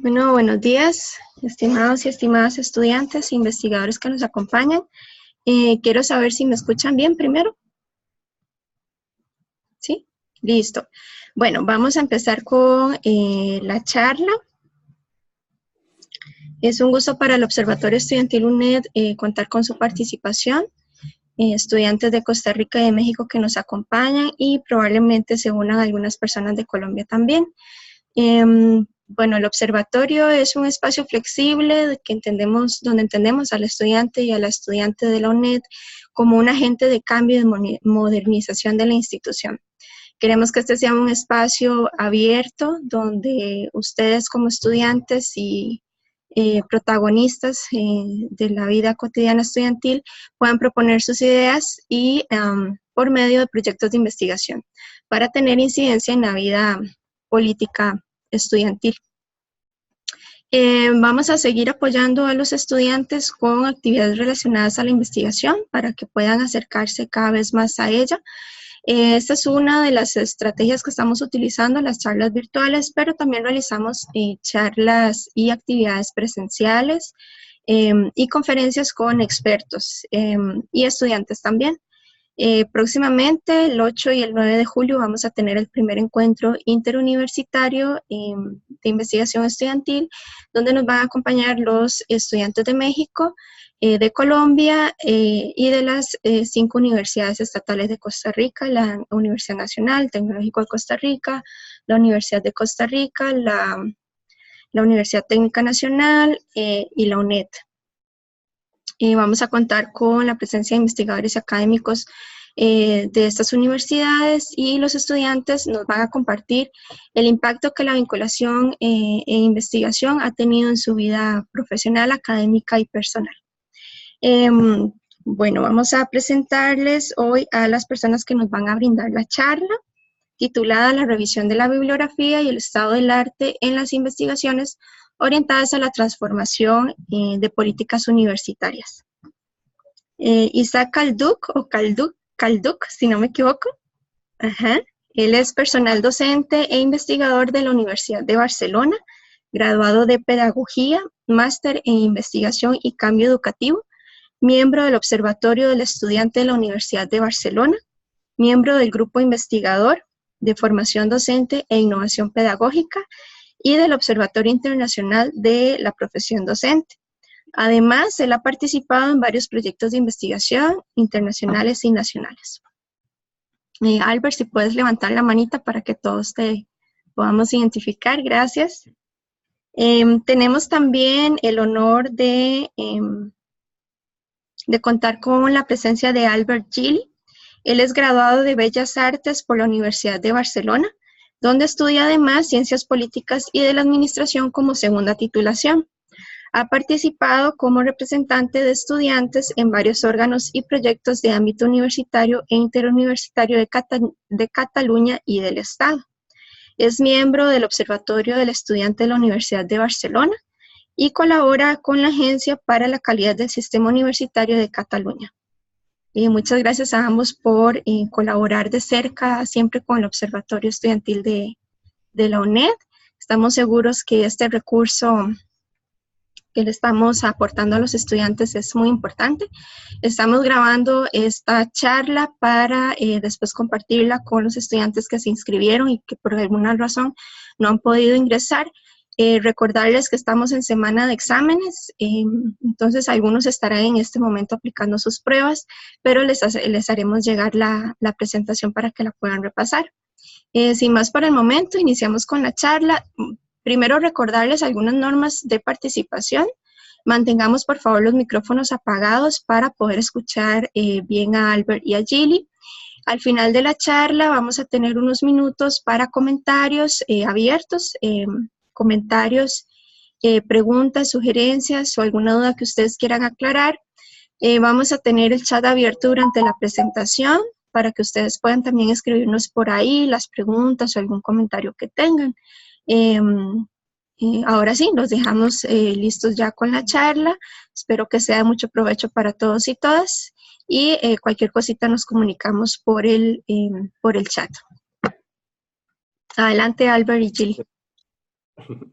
Bueno, buenos días, estimados y estimadas estudiantes e investigadores que nos acompañan. Quiero saber si me escuchan bien primero. ¿Sí? Listo. Bueno, vamos a empezar con la charla. Es un gusto para el Observatorio Estudiantil UNED contar con su participación. Estudiantes de Costa Rica y de México que nos acompañan y probablemente se unan algunas personas de Colombia también. Bueno, el observatorio es un espacio flexible donde entendemos al estudiante y a la estudiante de la UNED como un agente de cambio y de modernización de la institución. Queremos que este sea un espacio abierto donde ustedes como estudiantes y protagonistas de la vida cotidiana estudiantil puedan proponer sus ideas y por medio de proyectos de investigación para tener incidencia en la vida política estudiantil. Vamos a seguir apoyando a los estudiantes con actividades relacionadas a la investigación para que puedan acercarse cada vez más a ella. Esta es una de las estrategias que estamos utilizando, las charlas virtuales, pero también realizamos charlas y actividades presenciales y conferencias con expertos y estudiantes también. Próximamente, el 8 y el 9 de julio, vamos a tener el primer encuentro interuniversitario de investigación estudiantil, donde nos van a acompañar los estudiantes de México, de Colombia y de las 5 universidades estatales de Costa Rica, la Universidad Nacional, Tecnológico de Costa Rica, la Universidad de Costa Rica, la Universidad Técnica Nacional y la UNED. Vamos a contar con la presencia de investigadores académicos de estas universidades y los estudiantes nos van a compartir el impacto que la vinculación e investigación ha tenido en su vida profesional, académica y personal. Bueno, vamos a presentarles hoy a las personas que nos van a brindar la charla titulada La revisión de la bibliografía y el estado del arte en las investigaciones orientadas a la transformación de políticas universitarias. Isaac Kalduk, si no me equivoco. Ajá. Él es personal docente e investigador de la Universidad de Barcelona, graduado de Pedagogía, máster en Investigación y Cambio Educativo, miembro del Observatorio del Estudiante de la Universidad de Barcelona, miembro del Grupo Investigador de Formación Docente e Innovación Pedagógica y del Observatorio Internacional de la Profesión Docente. Además, él ha participado en varios proyectos de investigación internacionales y nacionales. Albert, si puedes levantar la manita para que todos te podamos identificar, gracias. Tenemos también el honor de contar con la presencia de Albert Gili. Él es graduado de Bellas Artes por la Universidad de Barcelona, donde estudia además Ciencias Políticas y de la Administración como segunda titulación. Ha participado como representante de estudiantes en varios órganos y proyectos de ámbito universitario e interuniversitario de Cataluña y del Estado. Es miembro del Observatorio del Estudiante de la Universidad de Barcelona y colabora con la Agencia para la Calidad del Sistema Universitario de Cataluña. Muchas gracias a ambos por colaborar de cerca siempre con el Observatorio Estudiantil de la UNED. Estamos seguros que este recurso que le estamos aportando a los estudiantes es muy importante. Estamos grabando esta charla para después compartirla con los estudiantes que se inscribieron y que por alguna razón no han podido ingresar. Recordarles que estamos en semana de exámenes, entonces algunos estarán en este momento aplicando sus pruebas, pero les haremos llegar la presentación para que la puedan repasar. Sin más por el momento, iniciamos con la charla. Primero recordarles algunas normas de participación. Mantengamos por favor los micrófonos apagados para poder escuchar bien a Albert y a Gili. Al final de la charla vamos a tener unos minutos para comentarios abiertos, comentarios, preguntas, sugerencias o alguna duda que ustedes quieran aclarar. Vamos a tener el chat abierto durante la presentación para que ustedes puedan también escribirnos por ahí las preguntas o algún comentario que tengan. Ahora sí, los dejamos listos ya con la charla. Espero que sea de mucho provecho para todos y todas. Y cualquier cosita nos comunicamos por el chat. Adelante, Albert y Gili.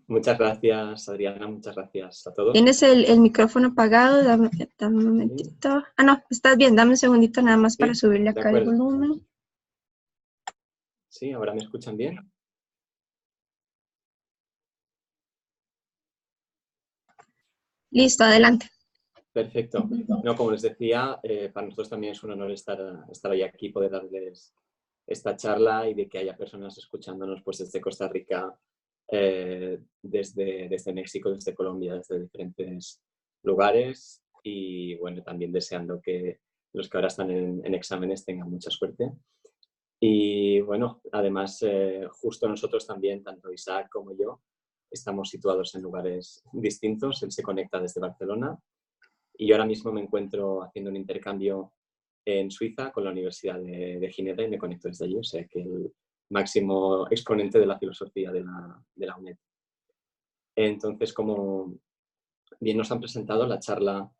Muchas gracias, Adriana, muchas gracias a todos. Tienes el micrófono apagado, dame un momentito. Ah, no, estás bien, dame un segundito nada más para subirle de acá el acuerdo. volumen. Sí, ¿ahora me escuchan bien? Listo, adelante. Perfecto. No, como les decía, para nosotros también es un honor estar hoy aquí, poder darles esta charla y de que haya personas escuchándonos pues, desde Costa Rica, desde México, desde Colombia, desde diferentes lugares y bueno, también deseando que los que ahora están en exámenes tengan mucha suerte. Y bueno, además, justo nosotros también, tanto Isaac como yo, estamos situados en lugares distintos. Él se conecta desde Barcelona y yo ahora mismo me encuentro haciendo un intercambio en Suiza con la Universidad de Ginebra y me conecto desde allí, o sea que el máximo exponente de la filosofía de la UNED. Entonces, como bien nos han presentado, la charla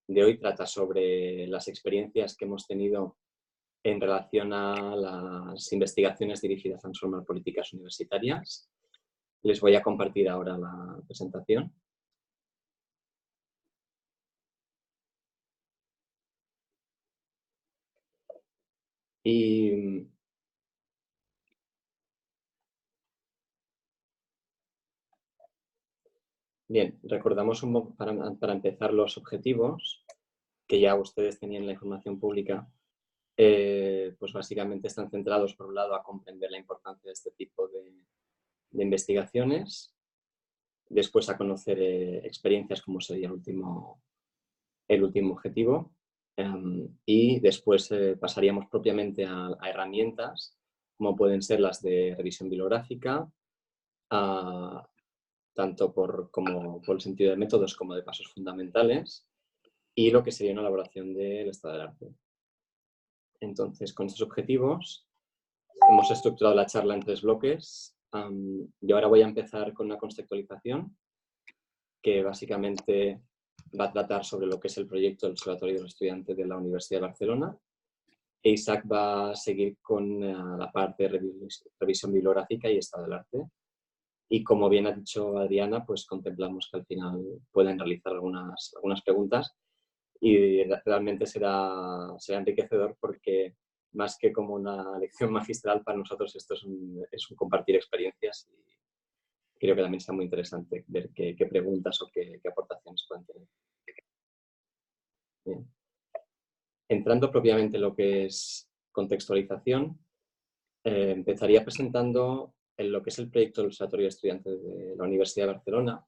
de hoy trata sobre las experiencias que hemos tenido en relación a las investigaciones dirigidas a transformar políticas universitarias. Les voy a compartir ahora la presentación. Y bien, recordamos para empezar los objetivos, que ya ustedes tenían la información pública, pues básicamente están centrados, por un lado, a comprender la importancia de este tipo de investigaciones, después a conocer experiencias como sería el último objetivo, y después pasaríamos propiamente a herramientas como pueden ser las de revisión bibliográfica, tanto por el sentido de métodos como de pasos fundamentales, y lo que sería una elaboración del estado del arte. Entonces, con estos objetivos, hemos estructurado la charla en 3 bloques. Yo ahora voy a empezar con una conceptualización que básicamente va a tratar sobre lo que es el proyecto del Observatorio de los Estudiantes de la Universidad de Barcelona. E Isaac va a seguir con la parte de revisión bibliográfica y estado del arte. Y como bien ha dicho Adriana, pues contemplamos que al final pueden realizar algunas preguntas y realmente será enriquecedor porque más que como una lección magistral, para nosotros esto es un compartir experiencias y creo que también está muy interesante ver qué preguntas o qué aportaciones pueden tener. Bien. Entrando propiamente en lo que es contextualización, empezaría presentando en lo que es el proyecto del Observatorio de Estudiantes de la Universidad de Barcelona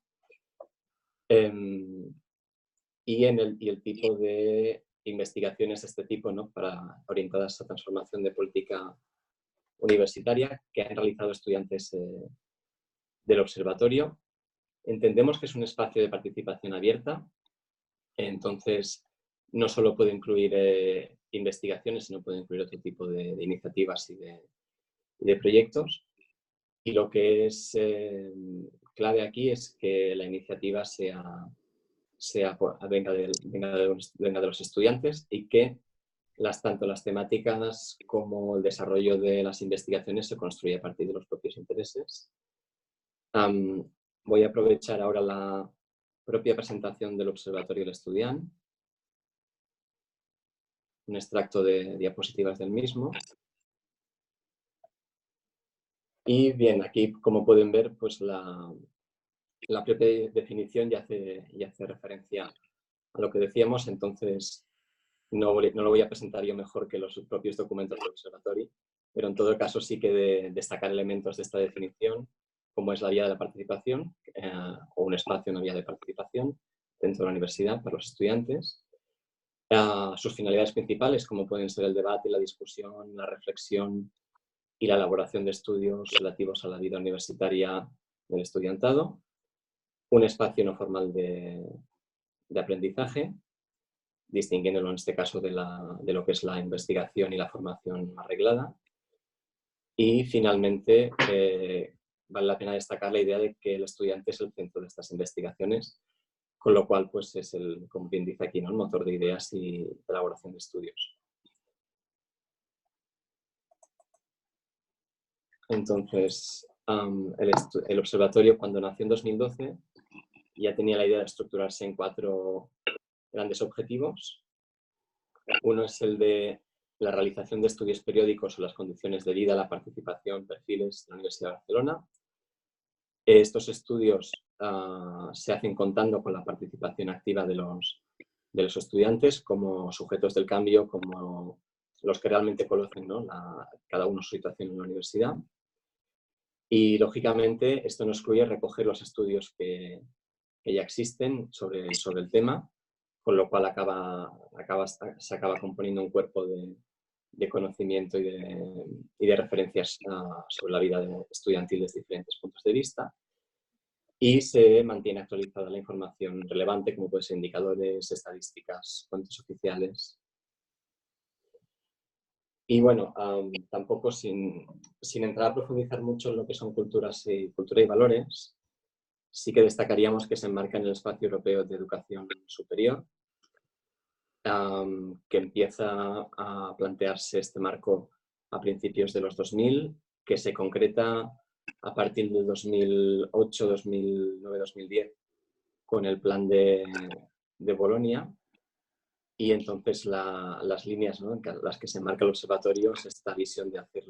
y el tipo de investigaciones de este tipo, ¿no? Orientadas a transformación de política universitaria que han realizado estudiantes del observatorio. Entendemos que es un espacio de participación abierta, entonces no solo puede incluir investigaciones, sino puede incluir otro tipo de iniciativas y de proyectos. Y lo que es clave aquí es que la iniciativa venga de los estudiantes y que tanto las temáticas como el desarrollo de las investigaciones se construye a partir de los propios intereses. Voy a aprovechar ahora la propia presentación del Observatorio del Estudiante, un extracto de diapositivas del mismo. Y bien, aquí como pueden ver, pues la propia definición ya hace referencia a lo que decíamos, entonces no lo voy a presentar yo mejor que los propios documentos del observatorio, pero en todo caso sí que destacar elementos de esta definición, como es la vía de la participación, o un espacio, una vía de participación dentro de la universidad para los estudiantes. Sus finalidades principales, como pueden ser el debate, la discusión, la reflexión y la elaboración de estudios relativos a la vida universitaria del estudiantado. Un espacio no formal de aprendizaje, distinguiéndolo en este caso de lo que es la investigación y la formación arreglada. Y finalmente, vale la pena destacar la idea de que el estudiante es el centro de estas investigaciones, con lo cual pues es como bien dice aquí, ¿no? El motor de ideas y de elaboración de estudios. Entonces, el observatorio, cuando nació en 2012, ya tenía la idea de estructurarse en 4 grandes objetivos. Uno es el de la realización de estudios periódicos sobre las condiciones de vida, la participación, perfiles de la Universidad de Barcelona. Estos estudios se hacen contando con la participación activa de los estudiantes como sujetos del cambio, como los que realmente conocen, ¿no?, cada uno su situación en la universidad. Y, lógicamente, esto no excluye recoger los estudios que ya existen sobre el tema, con lo cual se acaba componiendo un cuerpo de conocimiento y de referencias sobre la vida estudiantil desde diferentes puntos de vista. Y se mantiene actualizada la información relevante, como pueden ser indicadores, estadísticas, fuentes oficiales. Y bueno, tampoco sin entrar a profundizar mucho en lo que son cultura y valores, sí que destacaríamos que se enmarca en el Espacio Europeo de Educación Superior, que empieza a plantearse este marco a principios de los 2000, que se concreta a partir del 2008, 2009, 2010 con el plan de Bolonia. Y entonces las líneas, ¿no?, en las que se enmarca el observatorio es esta visión de hacer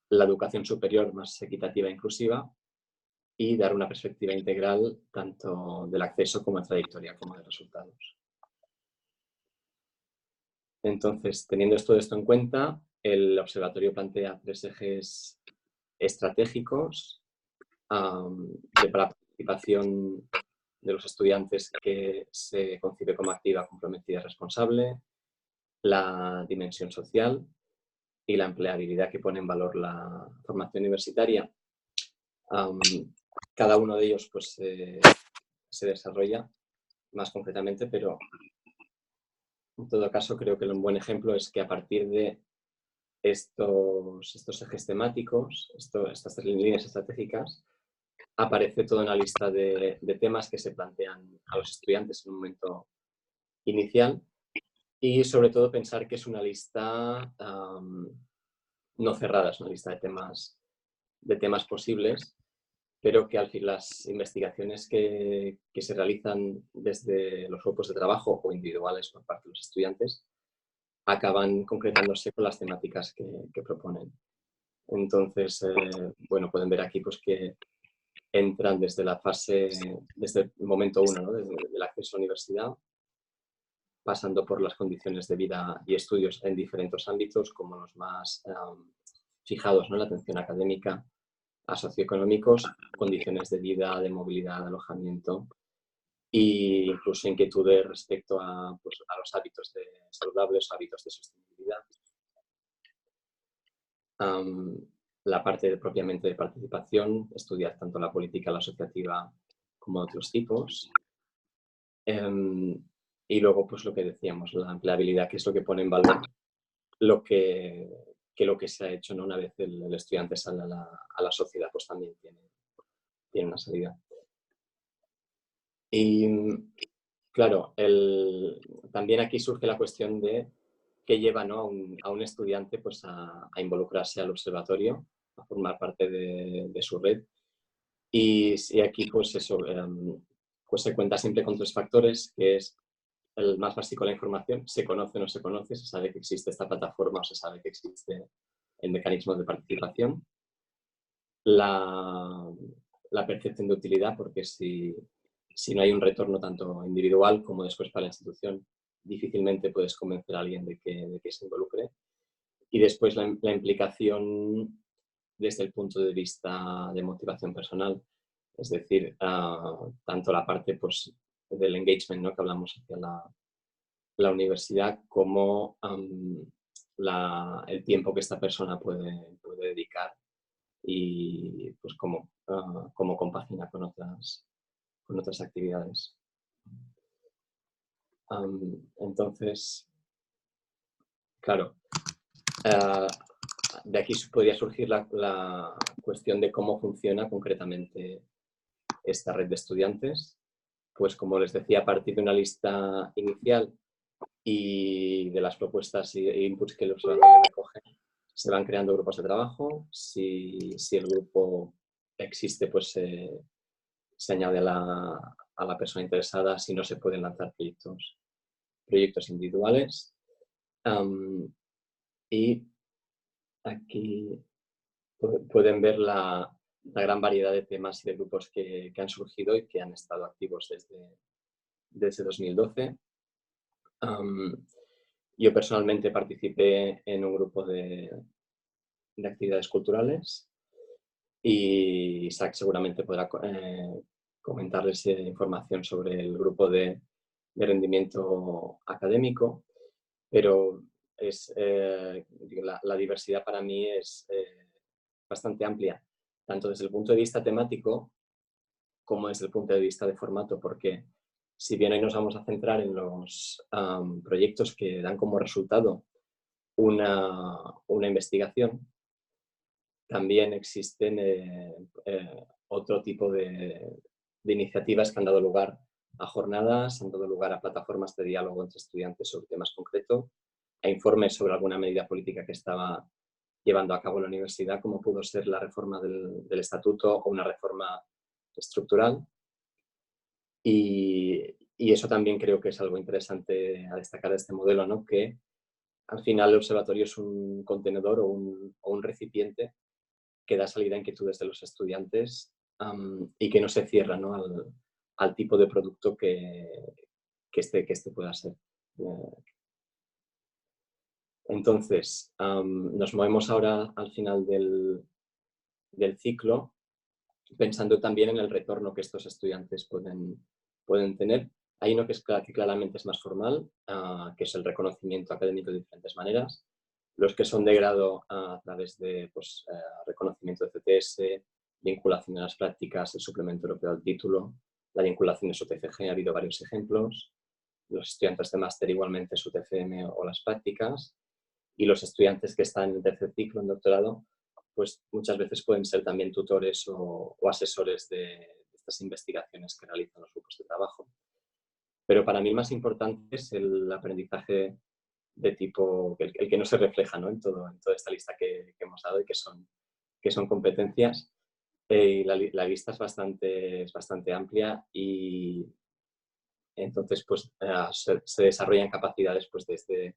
la educación superior más equitativa e inclusiva y dar una perspectiva integral tanto del acceso como de trayectoria como de resultados. Entonces, teniendo todo esto en cuenta, el observatorio plantea 3 ejes estratégicos de participación de los estudiantes, que se concibe como activa, comprometida y responsable, la dimensión social y la empleabilidad, que pone en valor la formación universitaria. Cada uno de ellos pues, se desarrolla más concretamente, pero en todo caso creo que un buen ejemplo es que a partir de estos ejes temáticos, estas 3 líneas estratégicas, aparece toda una lista de temas que se plantean a los estudiantes en un momento inicial, y sobre todo pensar que es una lista no cerrada, es una lista de temas posibles, pero que al fin las investigaciones que se realizan desde los grupos de trabajo o individuales por parte de los estudiantes acaban concretándose con las temáticas que proponen. Entonces, bueno, pueden ver aquí pues, que entran desde el momento 1, ¿no?, desde el acceso a la universidad, pasando por las condiciones de vida y estudios en diferentes ámbitos, como los más fijados, ¿no?, en la atención académica, a socioeconómicos, condiciones de vida, de movilidad, de alojamiento, e incluso inquietudes respecto a los hábitos saludables, hábitos de sostenibilidad. La parte propiamente de participación, estudiar tanto la política, la asociativa, como otros tipos. Y luego, pues lo que decíamos, la empleabilidad, que es lo que pone en valor lo que se ha hecho, ¿no?, una vez el estudiante sale a la sociedad, pues también tiene una salida. Y claro, también aquí surge la cuestión de qué lleva, ¿no?, a un estudiante pues, a involucrarse al observatorio, a formar parte de su red. Y aquí pues eso, pues se cuenta siempre con 3 factores, que es el más básico, la información: se conoce o no se conoce, se sabe que existe esta plataforma o se sabe que existe el mecanismo de participación. La percepción de utilidad, porque si no hay un retorno tanto individual como después para la institución, difícilmente puedes convencer a alguien de que se involucre. Y después la implicación desde el punto de vista de motivación personal, es decir, tanto la parte pues, del engagement, ¿no?, que hablamos hacia la universidad, como el tiempo que esta persona puede dedicar y pues cómo compagina con otras actividades. Entonces, claro, de aquí podría surgir la cuestión de cómo funciona concretamente esta red de estudiantes. Pues como les decía, a partir de una lista inicial y de las propuestas e inputs que el observatorio recoge, se van creando grupos de trabajo. Si el grupo existe, pues se añade a la persona interesada. Si no, se pueden lanzar proyectos individuales. Y aquí pueden ver la gran variedad de temas y de grupos que han surgido y que han estado activos desde 2012. Yo personalmente participé en un grupo de actividades culturales y Isaac seguramente podrá comentarles información sobre el grupo de rendimiento académico, pero la diversidad para mí es bastante amplia, tanto desde el punto de vista temático como desde el punto de vista de formato, porque si bien hoy nos vamos a centrar en los proyectos que dan como resultado una investigación, también existen otro tipo de iniciativas que han dado lugar a jornadas, han dado lugar a plataformas de diálogo entre estudiantes sobre temas concretos, a informes sobre alguna medida política que estaba llevando a cabo la universidad, como pudo ser la reforma del estatuto o una reforma estructural. Y eso también creo que es algo interesante a destacar de este modelo, ¿no? Que al final el observatorio es un contenedor o un recipiente que da salida a inquietudes de los estudiantes y que no se cierra, ¿no? al tipo de producto que este pueda ser. Entonces, nos movemos ahora al final del ciclo, pensando también en el retorno que estos estudiantes pueden tener. Hay uno que claramente es más formal, que es el reconocimiento académico de diferentes maneras. Los que son de grado a través de reconocimiento de CTS, vinculación a las prácticas, el suplemento europeo al título, la vinculación de su TFG, ha habido varios ejemplos. Los estudiantes de máster igualmente su TFM o las prácticas. Y los estudiantes que están en el tercer ciclo, en doctorado, pues muchas veces pueden ser también tutores o asesores de estas investigaciones que realizan los grupos de trabajo. Pero para mí el más importante es el aprendizaje de tipo, el que no se refleja, ¿no? en toda esta lista que hemos dado y que son competencias. Y la lista es bastante amplia y entonces pues, se desarrollan capacidades pues, desde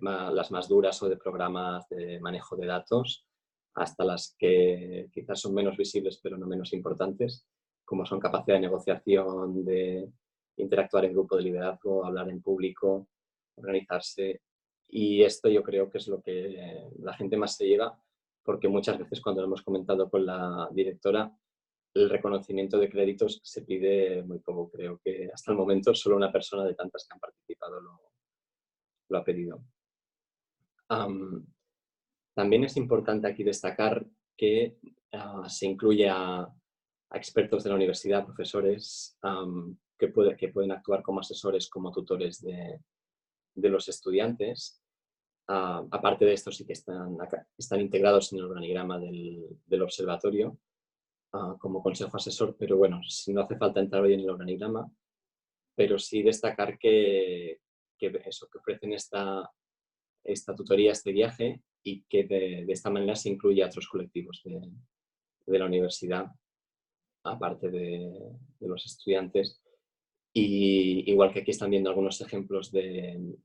las más duras o de programas de manejo de datos hasta las que quizás son menos visibles pero no menos importantes, como son capacidad de negociación, de interactuar en grupo de liderazgo, hablar en público, organizarse. Y esto yo creo que es lo que la gente más se lleva, porque muchas veces cuando lo hemos comentado con la directora, el reconocimiento de créditos se pide muy poco. Creo que hasta el momento solo una persona de tantas que han participado lo ha pedido. También es importante aquí destacar que se incluye a expertos de la universidad, profesores que pueden actuar como asesores, como tutores de los estudiantes. Aparte de esto, sí que están integrados en el organigrama del observatorio como consejo asesor, pero bueno, no hace falta entrar hoy en el organigrama, pero sí destacar que ofrecen esta tutoría, este viaje, y que de esta manera se incluye a otros colectivos de la universidad, aparte de los estudiantes. Y igual que aquí están viendo algunos ejemplos de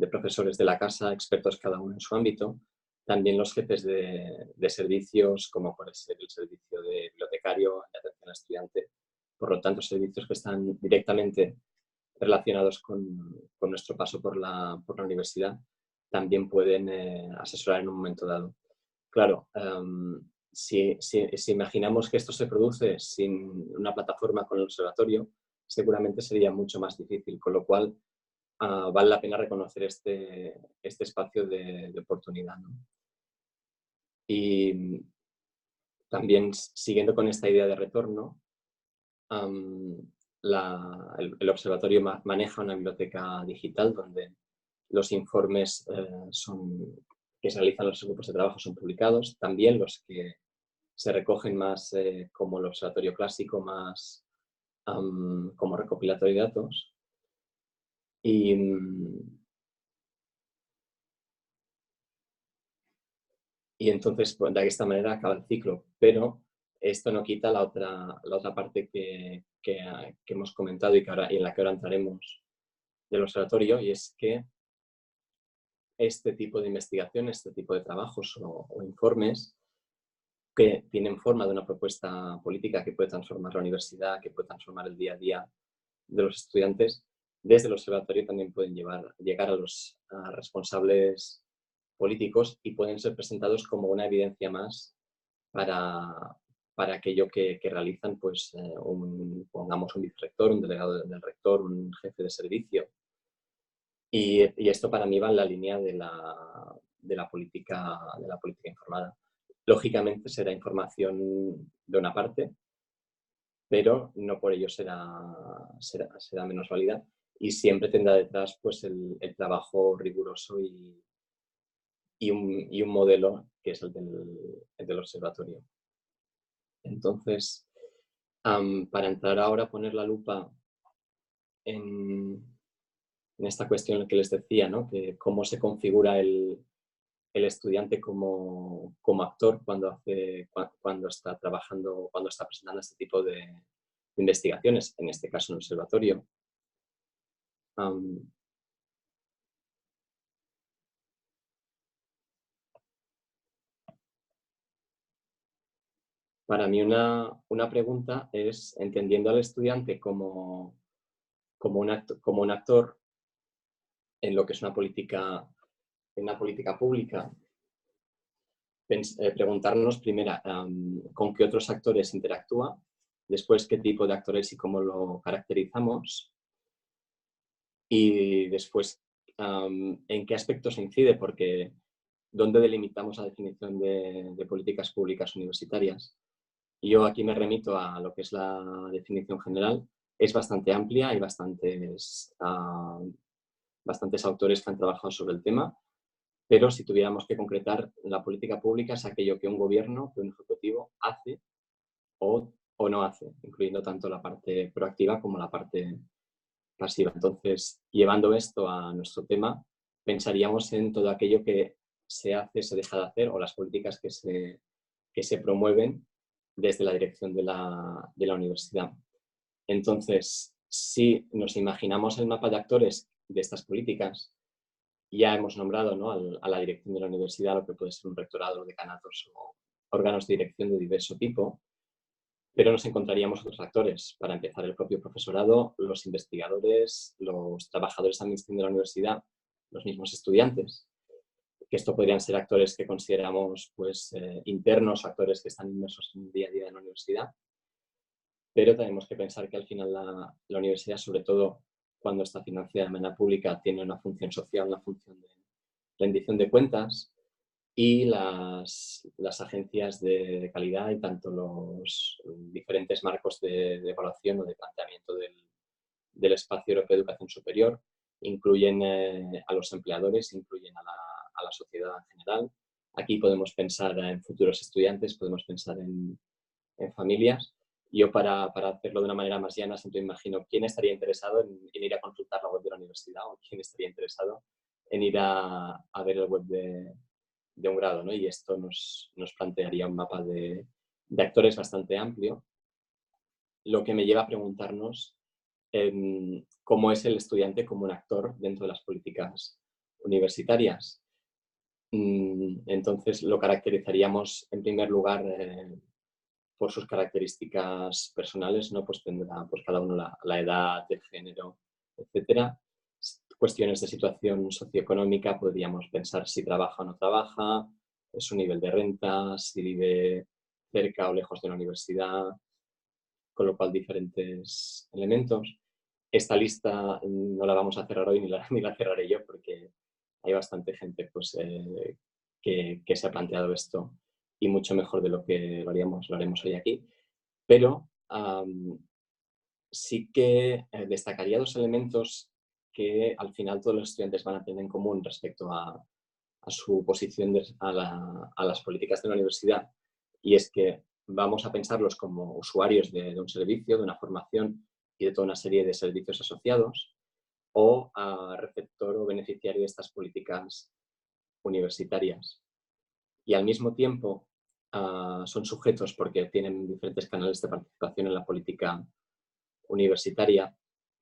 profesores de la casa, expertos cada uno en su ámbito, también los jefes de servicios, como puede ser el servicio de bibliotecario, de atención al estudiante, por lo tanto, servicios que están directamente relacionados con nuestro paso por la universidad, también pueden asesorar en un momento dado. Claro, si imaginamos que esto se produce sin una plataforma con el observatorio, seguramente sería mucho más difícil, con lo cual vale la pena reconocer este espacio de oportunidad, ¿no? Y también, siguiendo con esta idea de retorno, el observatorio maneja una biblioteca digital donde los informes que se realizan en los grupos de trabajo son publicados, también los que se recogen más como el observatorio clásico, más como recopilatorio de datos. Y Y entonces, pues, de esta manera acaba el ciclo. Pero esto no quita la otra parte que hemos comentado y en la que ahora entraremos del observatorio, y es que este tipo de investigación, este tipo de trabajos o informes que tienen forma de una propuesta política que puede transformar la universidad, que puede transformar el día a día de los estudiantes, desde el observatorio también pueden llegar a los responsables políticos y pueden ser presentados como una evidencia más para, para aquello que realizan, pues, pongamos un vicerrector, un delegado del rector, un jefe de servicio. Y esto para mí va en la línea de la política informada. Lógicamente será información de una parte, pero no por ello será menos válida, y siempre tendrá detrás, pues, el trabajo riguroso y un modelo que es el del observatorio. Entonces, para entrar ahora a poner la lupa en esta cuestión que les decía, ¿no? Que cómo se configura el estudiante como actor cuando está trabajando, cuando está presentando este tipo de investigaciones, en este caso en el observatorio. Para mí una pregunta es, entendiendo al estudiante como un actor en lo que es una política pública, preguntarnos primero con qué otros actores interactúa, después qué tipo de actores y cómo lo caracterizamos, y después en qué aspectos incide, porque ¿dónde delimitamos la definición de políticas públicas universitarias? Yo aquí me remito a lo que es la definición general. Es bastante amplia, hay bastantes autores que han trabajado sobre el tema, pero si tuviéramos que concretar, la política pública es aquello que un gobierno, que un ejecutivo hace o no hace, incluyendo tanto la parte proactiva como la parte pasiva. Entonces, llevando esto a nuestro tema, pensaríamos en todo aquello que se hace, se deja de hacer, o las políticas que se promueven desde la dirección de la universidad. Entonces, si nos imaginamos el mapa de actores de estas políticas, ya hemos nombrado, ¿no?, a la dirección de la universidad, lo que puede ser un rectorado, decanatos o órganos de dirección de diverso tipo, pero nos encontraríamos otros actores. Para empezar, el propio profesorado, los investigadores, los trabajadores de administración de la universidad, los mismos estudiantes, que esto podrían ser actores que consideramos, pues, internos, actores que están inmersos en el día a día de la universidad, pero tenemos que pensar que al final la universidad, sobre todo cuando está financiada de manera pública, tiene una función social, una función de rendición de cuentas, y las agencias de calidad y tanto los diferentes marcos de evaluación o de planteamiento del espacio europeo de educación superior incluyen a los empleadores, incluyen a la sociedad en general. Aquí podemos pensar en futuros estudiantes, podemos pensar en familias. Yo, para hacerlo de una manera más llana, siempre imagino quién estaría interesado en ir a consultar la web de la universidad, o quién estaría interesado en ir a ver el web de un grado, ¿no? Y esto nos plantearía un mapa de actores bastante amplio, lo que me lleva a preguntarnos cómo es el estudiante como un actor dentro de las políticas universitarias. Entonces, lo caracterizaríamos en primer lugar por sus características personales, ¿no? Pues tendrá, pues, cada uno la edad, el género, etcétera. Cuestiones de situación socioeconómica, podríamos pensar si trabaja o no trabaja, su nivel de renta, si vive cerca o lejos de la universidad, con lo cual diferentes elementos. Esta lista no la vamos a cerrar hoy, ni la cerraré yo, porque hay bastante gente, pues, que se ha planteado esto, y mucho mejor de lo que lo haremos hoy aquí. Pero sí que destacaría dos elementos que al final todos los estudiantes van a tener en común respecto a su posición a las políticas de la universidad, y es que vamos a pensarlos como usuarios de un servicio, de una formación y de toda una serie de servicios asociados, o a receptor o beneficiario de estas políticas universitarias. y al mismo tiempo son sujetos porque tienen diferentes canales de participación en la política universitaria.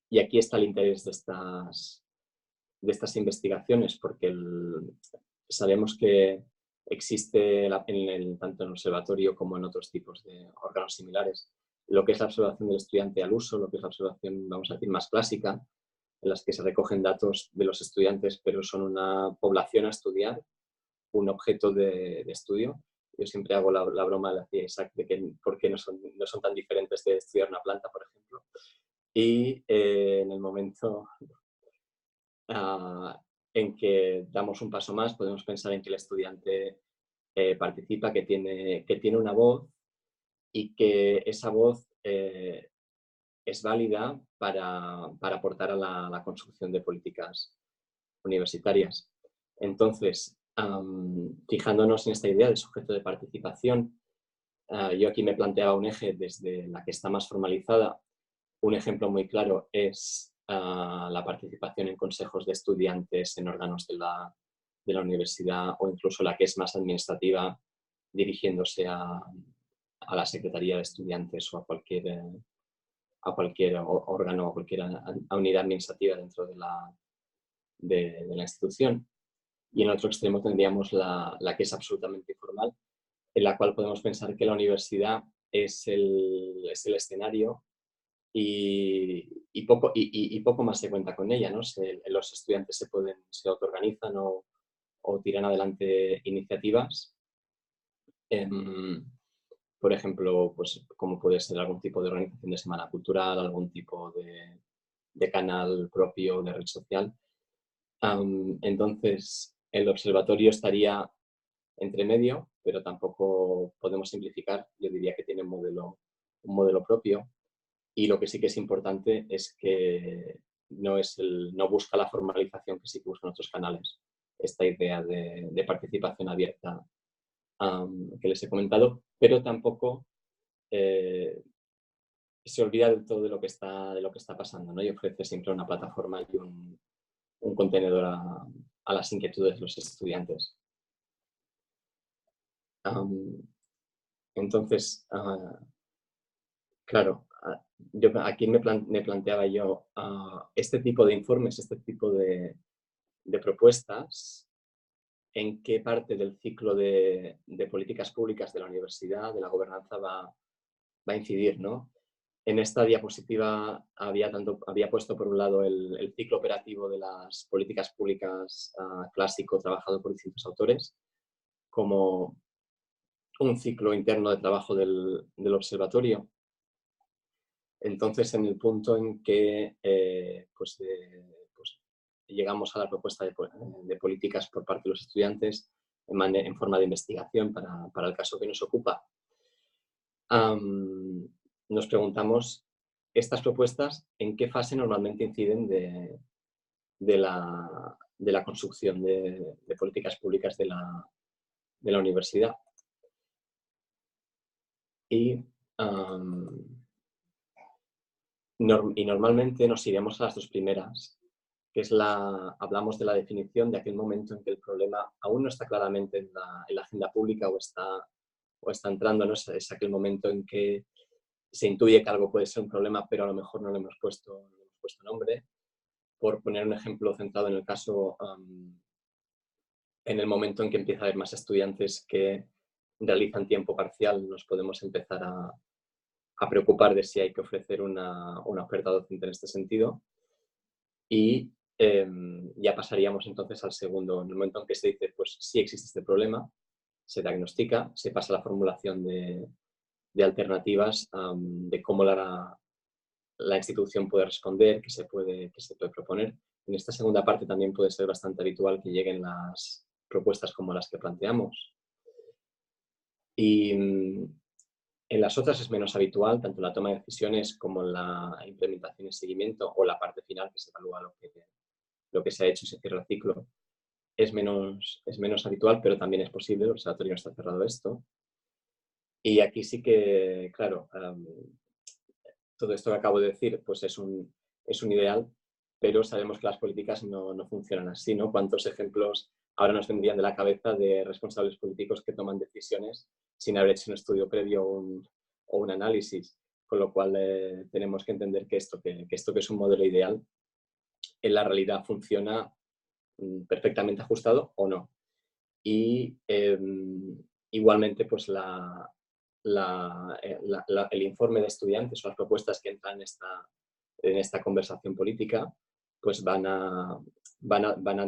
Y aquí está el interés de estas investigaciones, porque sabemos que existe tanto en el observatorio como en otros tipos de órganos similares, lo que es la observación del estudiante al uso, lo que es la observación, vamos a decir, más clásica, en las que se recogen datos de los estudiantes, pero son una población a estudiar, un objeto de estudio. Yo siempre hago la broma, le hacía Isaac, de que por qué no son tan diferentes de estudiar una planta, por ejemplo. Y en el momento en que damos un paso más, podemos pensar en que el estudiante participa, que tiene una voz y que esa voz es válida para aportar a la construcción de políticas universitarias. Entonces, fijándonos en esta idea de sujeto de participación, yo aquí me planteaba un eje desde la que está más formalizada. Un ejemplo muy claro es la participación en consejos de estudiantes, en órganos de la universidad, o incluso la que es más administrativa, dirigiéndose a la Secretaría de Estudiantes o a cualquier órgano o cualquier unidad administrativa dentro de la institución. Y en otro extremo tendríamos la que es absolutamente informal, en la cual podemos pensar que la universidad es el escenario y poco más se cuenta con ella, ¿no? Los estudiantes se autoorganizan o tiran adelante iniciativas. Por ejemplo, pues, como puede ser algún tipo de organización de semana cultural, algún tipo de canal propio de red social. Entonces, el observatorio estaría entre medio, pero tampoco podemos simplificar. Yo diría que tiene un modelo propio. Y lo que sí que es importante es que no busca la formalización que sí que buscan otros canales. Esta idea de participación abierta que les he comentado, pero tampoco se olvida del todo de lo que está pasando, ¿no? Y ofrece siempre una plataforma y un contenedor a las inquietudes de los estudiantes. Entonces, claro, aquí me planteaba yo este tipo de informes, este tipo de propuestas, en qué parte del ciclo de políticas públicas de la universidad, de la gobernanza, va a incidir, ¿no? En esta diapositiva había puesto por un lado el ciclo operativo de las políticas públicas clásico trabajado por distintos autores, como un ciclo interno de trabajo del observatorio. Entonces, en el punto en que pues llegamos a la propuesta de políticas por parte de los estudiantes en forma de investigación para el caso que nos ocupa, nos preguntamos estas propuestas en qué fase normalmente inciden de la construcción de políticas públicas de la universidad. Y normalmente nos iremos a las dos primeras, que es hablamos de la definición de aquel momento en que el problema aún no está claramente en la agenda pública o está entrando, ¿no? Es aquel momento en que se intuye que algo puede ser un problema, pero a lo mejor no le hemos puesto nombre. Por poner un ejemplo centrado en el caso, en el momento en que empieza a haber más estudiantes que realizan tiempo parcial, nos podemos empezar a preocupar de si hay que ofrecer una oferta docente en este sentido. Y ya pasaríamos entonces al segundo, en el momento en que se dice, pues sí existe este problema, se diagnostica, se pasa a la formulación de alternativas de cómo la institución puede responder, que se puede proponer. En esta segunda parte también puede ser bastante habitual que lleguen las propuestas como las que planteamos. Y en las otras es menos habitual, tanto la toma de decisiones como la implementación y seguimiento, o la parte final que se evalúa lo que se ha hecho y se cierra el ciclo. Es menos habitual, pero también es posible, el observatorio no está cerrado a esto. Y aquí sí que, claro, todo esto que acabo de decir pues es un ideal, pero sabemos que las políticas no funcionan así, ¿no? ¿Cuántos ejemplos ahora nos vendrían de la cabeza de responsables políticos que toman decisiones sin haber hecho un estudio previo o un análisis, con lo cual tenemos que entender que esto que es un modelo ideal, en la realidad funciona perfectamente ajustado o no. Y igualmente, pues el informe de estudiantes o las propuestas que entran en esta conversación política, pues van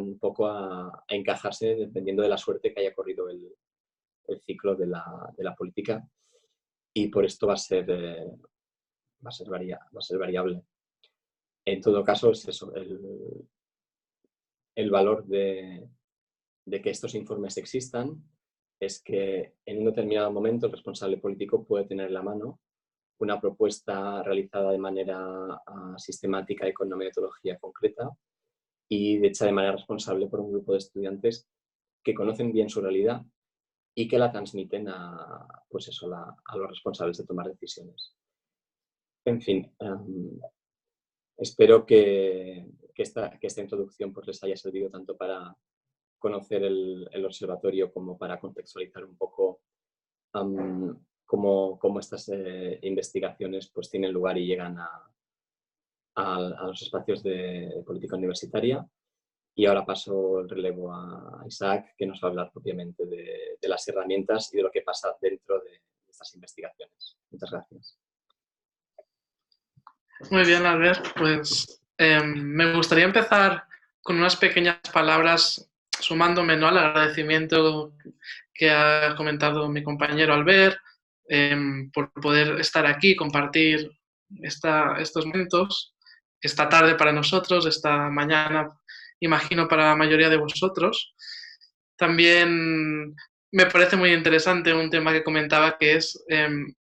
un poco a encajarse dependiendo de la suerte que haya corrido el ciclo de la política, y por esto va a ser variable. En todo caso, es eso, el valor de que estos informes existan es que en un determinado momento el responsable político puede tener en la mano una propuesta realizada de manera sistemática y con una metodología concreta y hecha de manera responsable por un grupo de estudiantes que conocen bien su realidad y que la transmiten pues eso, a los responsables de tomar decisiones. En fin, espero que esta introducción pues, les haya servido tanto para conocer el observatorio como para contextualizar un poco cómo estas investigaciones pues, tienen lugar y llegan a los espacios de política universitaria. Y ahora paso el relevo a Isaac, que nos va a hablar propiamente de las herramientas y de lo que pasa dentro de estas investigaciones. Muchas gracias. Muy bien, Albert. Pues me gustaría empezar con unas pequeñas palabras sumándome, ¿no?, al agradecimiento que ha comentado mi compañero Albert por poder estar aquí, compartir estos momentos, esta tarde para nosotros, esta mañana, imagino, para la mayoría de vosotros. También me parece muy interesante un tema que comentaba, que es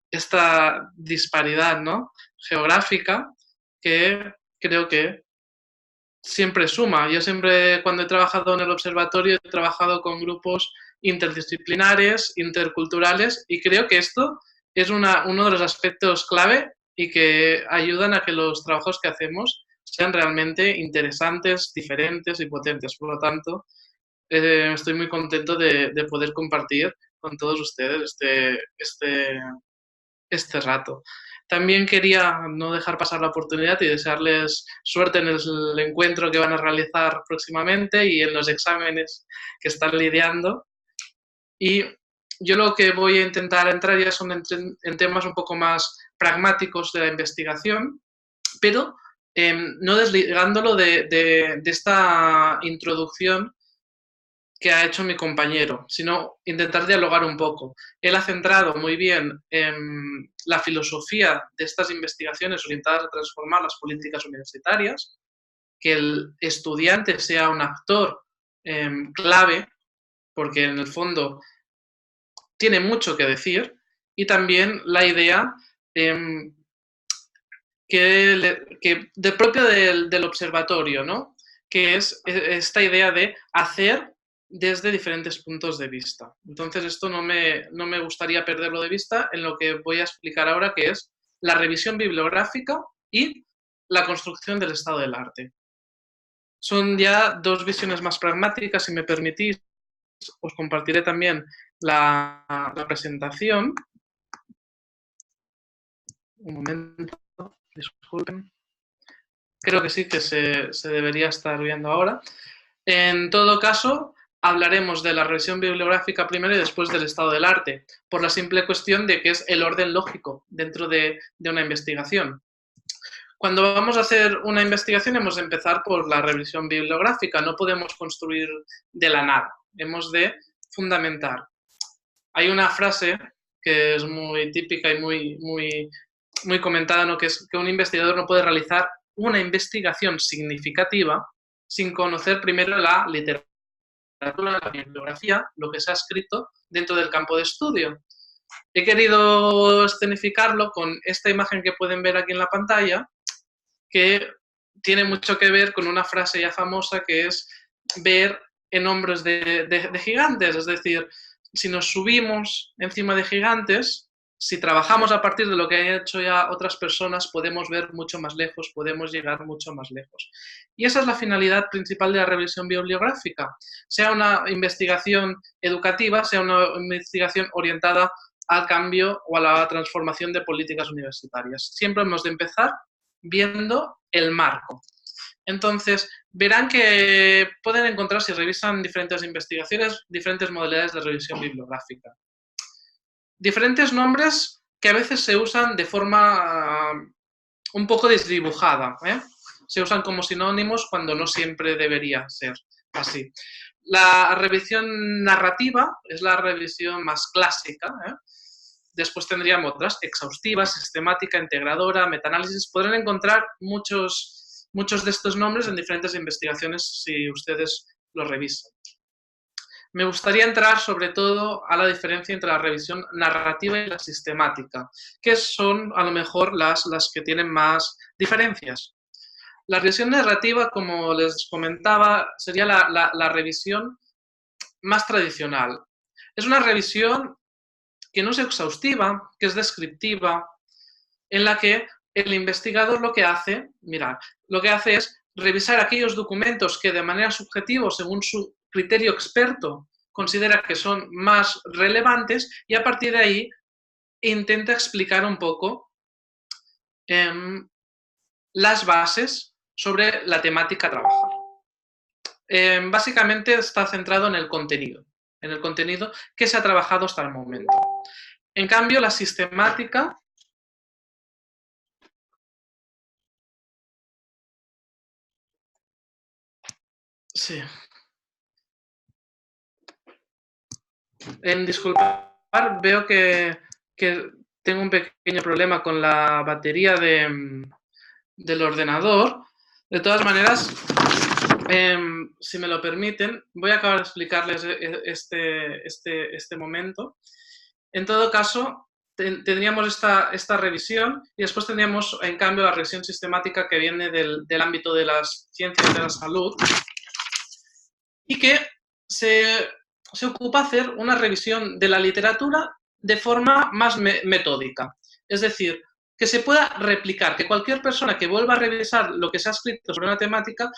esta disparidad, ¿no?, geográfica, que creo que siempre suma. Yo siempre, cuando he trabajado en el observatorio, he trabajado con grupos interdisciplinares, interculturales, y creo que esto es uno de los aspectos clave y que ayudan a que los trabajos que hacemos sean realmente interesantes, diferentes y potentes. Por lo tanto, estoy muy contento de poder compartir con todos ustedes este rato. También quería no dejar pasar la oportunidad y desearles suerte en el encuentro que van a realizar próximamente y en los exámenes que están lidiando. Y yo lo que voy a intentar entrar ya son en temas un poco más pragmáticos de la investigación, pero no desligándolo de esta introducción que ha hecho mi compañero, sino intentar dialogar un poco. Él ha centrado muy bien la filosofía de estas investigaciones orientadas a transformar las políticas universitarias, que el estudiante sea un actor clave, porque en el fondo tiene mucho que decir, y también la idea que propio del observatorio, ¿no?, que es esta idea de hacer desde diferentes puntos de vista. Entonces, esto no me gustaría perderlo de vista en lo que voy a explicar ahora, que es la revisión bibliográfica y la construcción del estado del arte. Son ya dos visiones más pragmáticas. Si me permitís, os compartiré también la presentación. Un momento, disculpen. Creo que sí que se debería estar viendo ahora. En todo caso, hablaremos de la revisión bibliográfica primero y después del estado del arte, por la simple cuestión de que es el orden lógico dentro de una investigación. Cuando vamos a hacer una investigación hemos de empezar por la revisión bibliográfica, no podemos construir de la nada, hemos de fundamentar. Hay una frase que es muy típica y muy comentada, ¿no?, que es que un investigador no puede realizar una investigación significativa sin conocer primero la literatura, la bibliografía, lo que se ha escrito dentro del campo de estudio. He querido escenificarlo con esta imagen que pueden ver aquí en la pantalla, que tiene mucho que ver con una frase ya famosa, que es ver en hombros de gigantes. Es decir, si nos subimos encima de gigantes, si trabajamos a partir de lo que han hecho ya otras personas, podemos ver mucho más lejos, podemos llegar mucho más lejos. Y esa es la finalidad principal de la revisión bibliográfica, sea una investigación educativa, sea una investigación orientada al cambio o a la transformación de políticas universitarias. Siempre hemos de empezar viendo el marco. Entonces, verán que pueden encontrar, si revisan diferentes investigaciones, diferentes modalidades de revisión bibliográfica. Diferentes nombres que a veces se usan de forma un poco desdibujada, ¿eh? Se usan como sinónimos cuando no siempre debería ser así. La revisión narrativa es la revisión más clásica, ¿eh? Después tendríamos otras, exhaustiva, sistemática, integradora, metaanálisis. Podrán encontrar muchos de estos nombres en diferentes investigaciones si ustedes los revisan. Me gustaría entrar sobre todo a la diferencia entre la revisión narrativa y la sistemática, que son a lo mejor las que tienen más diferencias. La revisión narrativa, como les comentaba, sería la revisión más tradicional. Es una revisión que no es exhaustiva, que es descriptiva, en la que el investigador lo que hace, mirad, lo que hace es revisar aquellos documentos que de manera subjetiva, según su criterio experto, considera que son más relevantes y a partir de ahí intenta explicar un poco las bases sobre la temática a trabajar. Básicamente está centrado en el contenido que se ha trabajado hasta el momento. En cambio, la sistemática sí. Disculpar, veo que tengo un pequeño problema con la batería del ordenador. De todas maneras, si me lo permiten, voy a acabar de explicarles este momento. En todo caso, tendríamos esta revisión y después tendríamos, en cambio, la revisión sistemática que viene del ámbito de las ciencias de la salud y que se ocupa hacer una revisión de la literatura de forma más metódica. Es decir, que se pueda replicar, que cualquier persona que vuelva a revisar lo que se ha escrito sobre una temática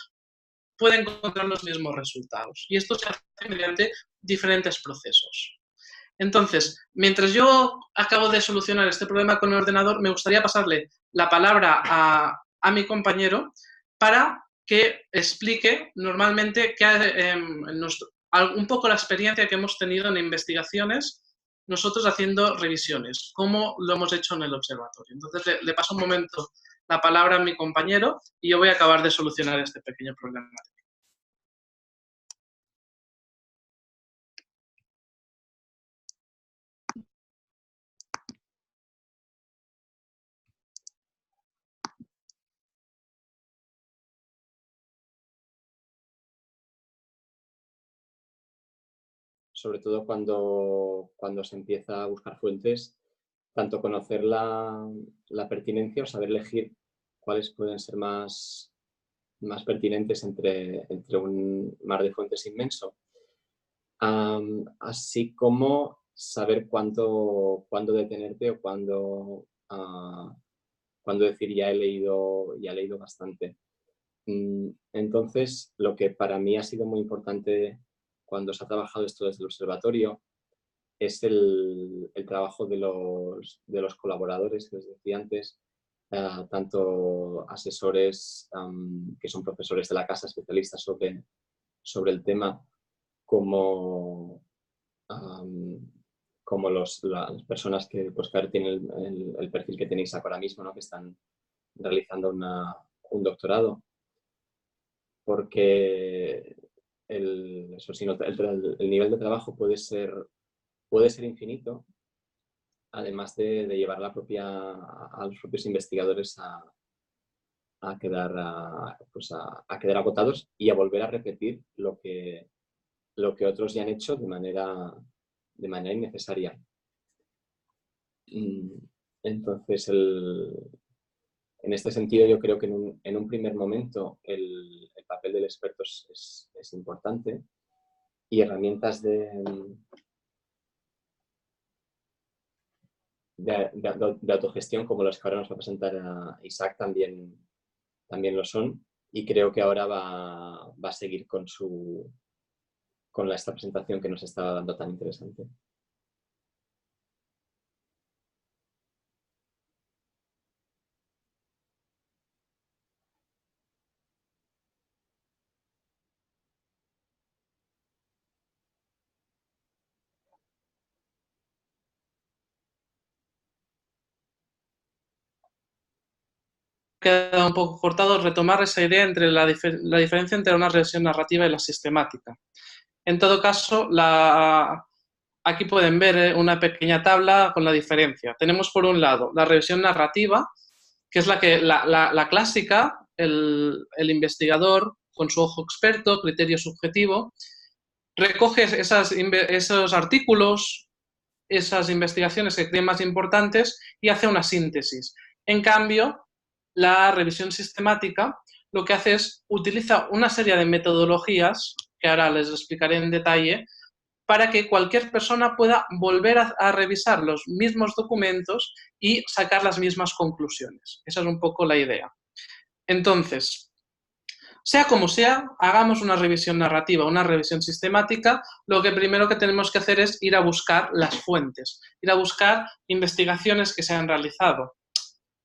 pueda encontrar los mismos resultados. Y esto se hace mediante diferentes procesos. Entonces, mientras yo acabo de solucionar este problema con el ordenador, me gustaría pasarle la palabra a mi compañero para que explique normalmente un poco la experiencia que hemos tenido en investigaciones, nosotros haciendo revisiones, cómo lo hemos hecho en el observatorio. Entonces, le paso un momento la palabra a mi compañero y yo voy a acabar de solucionar este pequeño problema. Sobre todo cuando se empieza a buscar fuentes, tanto conocer la pertinencia o saber elegir cuáles pueden ser más pertinentes entre un mar de fuentes inmenso. Así como saber cuándo detenerte o cuándo decir ya he leído bastante. Entonces, lo que para mí ha sido muy importante cuando se ha trabajado esto desde el observatorio es el trabajo de los colaboradores que les decía antes, tanto asesores que son profesores de la casa, especialistas sobre el tema, como las personas que pues, tienen el perfil que tenéis ahora mismo, ¿no? Que están realizando un doctorado. Porque el nivel de trabajo puede ser infinito, además de llevar a los propios investigadores a quedar agotados y a volver a repetir lo que otros ya han hecho de manera innecesaria. Entonces, en este sentido, yo creo que en un primer momento el papel del experto es importante y herramientas de de autogestión, como las que ahora nos va a presentar Isaac, también lo son. Y creo que ahora va a seguir con esta presentación que nos estaba dando tan interesante. Queda un poco cortado retomar esa idea entre la diferencia entre una regresión narrativa y la sistemática. En todo caso, aquí pueden ver una pequeña tabla con la diferencia. Tenemos por un lado la regresión narrativa, que es la clásica, el investigador con su ojo experto, criterio subjetivo, recoge esos artículos, esas investigaciones que creen más importantes y hace una síntesis. En cambio, la revisión sistemática lo que hace es utiliza una serie de metodologías, que ahora les explicaré en detalle, para que cualquier persona pueda volver a revisar los mismos documentos y sacar las mismas conclusiones. Esa es un poco la idea. Entonces, sea como sea, hagamos una revisión narrativa, una revisión sistemática, lo que primero que tenemos que hacer es ir a buscar las fuentes, ir a buscar investigaciones que se han realizado.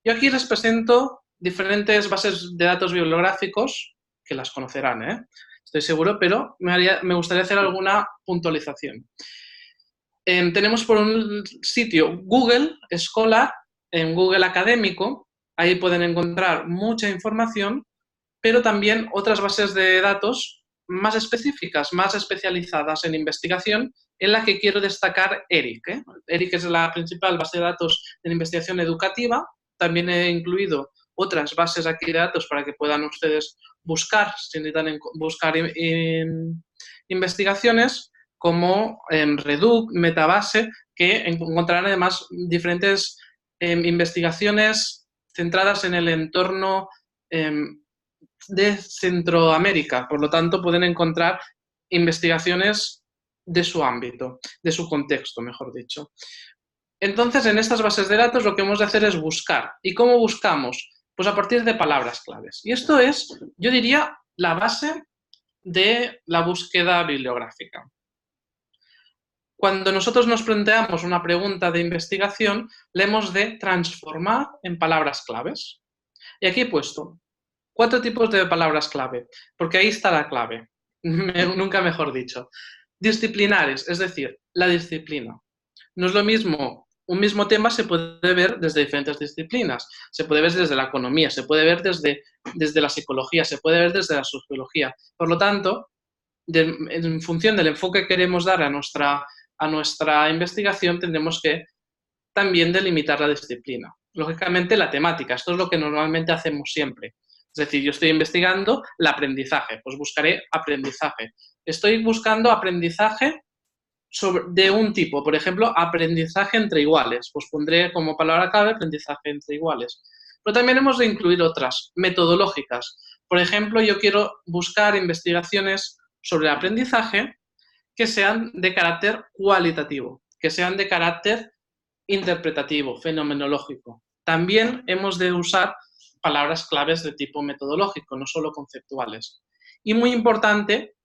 Yo aquí les presento diferentes bases de datos bibliográficos, que las conocerán, estoy seguro, pero me gustaría hacer alguna puntualización. Tenemos por un sitio Google Scholar, en Google Académico, ahí pueden encontrar mucha información, pero también otras bases de datos más específicas, más especializadas en investigación, en la que quiero destacar ERIC. ERIC es la principal base de datos de investigación educativa. También he incluido otras bases aquí de datos para que puedan ustedes buscar, si necesitan buscar investigaciones, como Reduc, Metabase, que encontrarán además diferentes investigaciones centradas en el entorno de Centroamérica. Por lo tanto, pueden encontrar investigaciones de su ámbito, de su contexto, mejor dicho. Entonces, en estas bases de datos lo que hemos de hacer es buscar. ¿Y cómo buscamos? Pues a partir de palabras claves. Y esto es, yo diría, la base de la búsqueda bibliográfica. Cuando nosotros nos planteamos una pregunta de investigación, la hemos de transformar en palabras claves. Y aquí he puesto 4 tipos de palabras clave, porque ahí está la clave, nunca mejor dicho. Disciplinares, es decir, la disciplina. No es lo mismo, un mismo tema se puede ver desde diferentes disciplinas, se puede ver desde la economía, se puede ver desde la psicología, se puede ver desde la sociología. Por lo tanto, en función del enfoque que queremos dar a nuestra investigación, tendremos que también delimitar la disciplina. Lógicamente, la temática, esto es lo que normalmente hacemos siempre. Es decir, yo estoy investigando el aprendizaje, pues buscaré aprendizaje. Estoy buscando aprendizaje de un tipo, por ejemplo, aprendizaje entre iguales, pues pondré como palabra clave aprendizaje entre iguales. Pero también hemos de incluir otras, metodológicas. Por ejemplo, yo quiero buscar investigaciones sobre el aprendizaje que sean de carácter cualitativo, que sean de carácter interpretativo, fenomenológico. También hemos de usar palabras claves de tipo metodológico, no solo conceptuales. Y muy importante,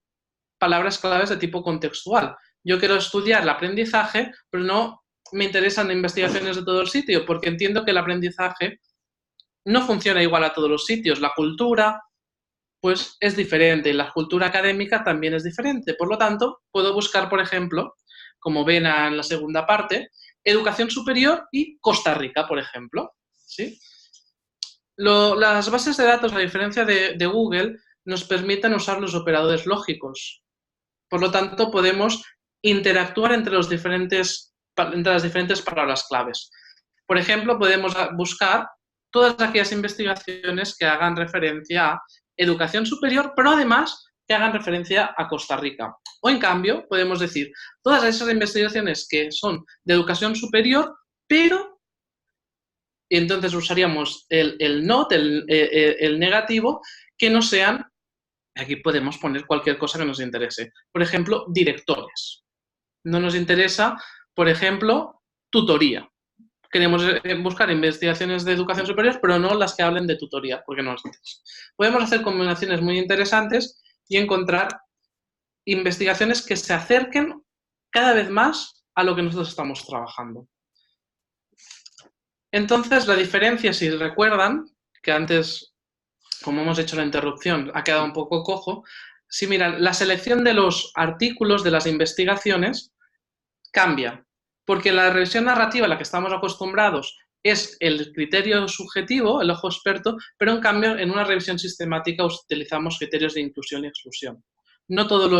palabras claves de tipo contextual. Yo quiero estudiar el aprendizaje, pero no me interesan investigaciones de todo el sitio, porque entiendo que el aprendizaje no funciona igual a todos los sitios. La cultura, pues, es diferente, y la cultura académica también es diferente. Por lo tanto, puedo buscar, por ejemplo, como ven en la segunda parte, educación superior y Costa Rica, por ejemplo, ¿sí? Las bases de datos, a diferencia de Google, nos permiten usar los operadores lógicos. Por lo tanto, podemos interactuar entre las diferentes palabras claves. Por ejemplo, podemos buscar todas aquellas investigaciones que hagan referencia a educación superior, pero además que hagan referencia a Costa Rica. O, en cambio, podemos decir todas esas investigaciones que son de educación superior, pero... Y entonces usaríamos el not, el negativo, que no sean, aquí podemos poner cualquier cosa que nos interese. Por ejemplo, directores. No nos interesa, por ejemplo, tutoría. queremos buscar investigaciones de educación superior, pero no las que hablen de tutoría, porque no las haces. Podemos hacer combinaciones muy interesantes y encontrar investigaciones que se acerquen cada vez más a lo que nosotros estamos trabajando. Entonces, la diferencia, si recuerdan, que antes, como hemos hecho la interrupción, ha quedado un poco cojo, si miran, la selección de los artículos de las investigaciones cambia, porque la revisión narrativa a la que estamos acostumbrados es el criterio subjetivo, el ojo experto, pero en cambio en una revisión sistemática utilizamos criterios de inclusión y exclusión. No todas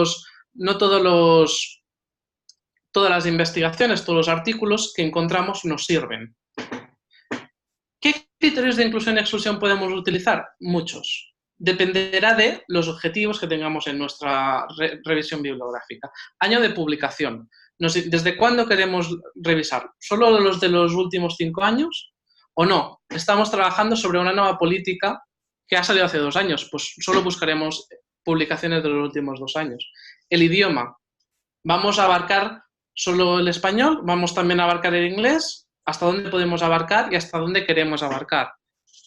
las investigaciones, todos los artículos que encontramos nos sirven. ¿Qué criterios de inclusión y exclusión podemos utilizar? Muchos. Dependerá de los objetivos que tengamos en nuestra revisión bibliográfica. Año de publicación. ¿Desde cuándo queremos revisar? ¿Solo los de los últimos 5 años? ¿O no? Estamos trabajando sobre una nueva política que ha salido hace 2 años. Pues solo buscaremos publicaciones de los últimos 2 años. El idioma. ¿Vamos a abarcar solo el español? ¿Vamos también a abarcar el inglés? ¿Hasta dónde podemos abarcar y hasta dónde queremos abarcar?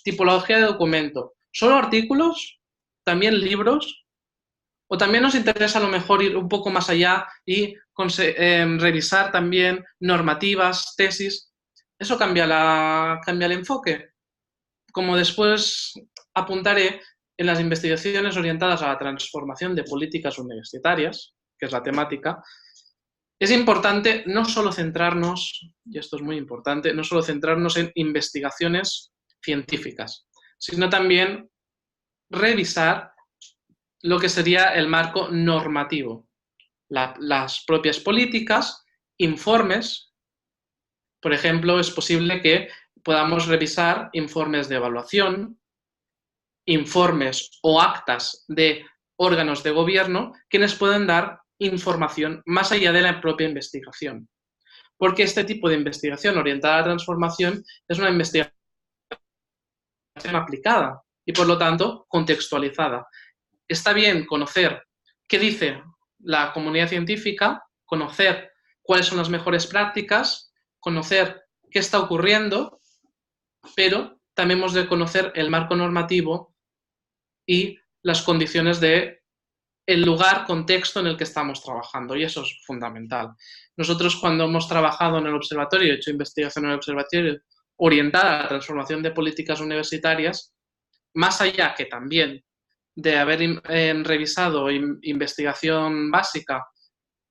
Tipología de documento. ¿Solo artículos? ¿También libros? ¿O también nos interesa a lo mejor ir un poco más allá y revisar también normativas, tesis? ¿Eso cambia el enfoque? Como después apuntaré, en las investigaciones orientadas a la transformación de políticas universitarias, que es la temática, es importante no solo centrarnos, y esto es muy importante, no solo centrarnos en investigaciones científicas, sino también revisar lo que sería el marco normativo, las propias políticas, informes. Por ejemplo, es posible que podamos revisar informes de evaluación, informes o actas de órganos de gobierno que nos pueden dar información más allá de la propia investigación. Porque este tipo de investigación orientada a la transformación es una investigación aplicada y, por lo tanto, contextualizada. Está bien conocer qué dice la comunidad científica, conocer cuáles son las mejores prácticas, conocer qué está ocurriendo, pero también hemos de conocer el marco normativo y las condiciones de el lugar, contexto en el que estamos trabajando, y eso es fundamental. Nosotros, cuando hemos trabajado en el observatorio, hecho investigación en el observatorio orientada a la transformación de políticas universitarias, más allá que también de haber revisado investigación básica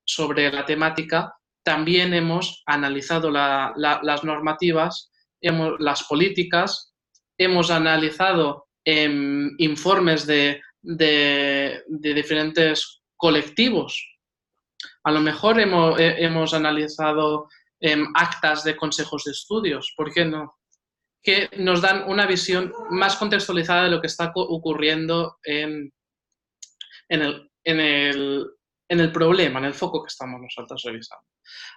sobre la temática, también hemos analizado las normativas, las políticas, hemos analizado informes de diferentes colectivos. A lo mejor hemos analizado actas de consejos de estudios, ¿por qué no? Que nos dan una visión más contextualizada de lo que está ocurriendo en el problema, en el foco que estamos nosotros revisando.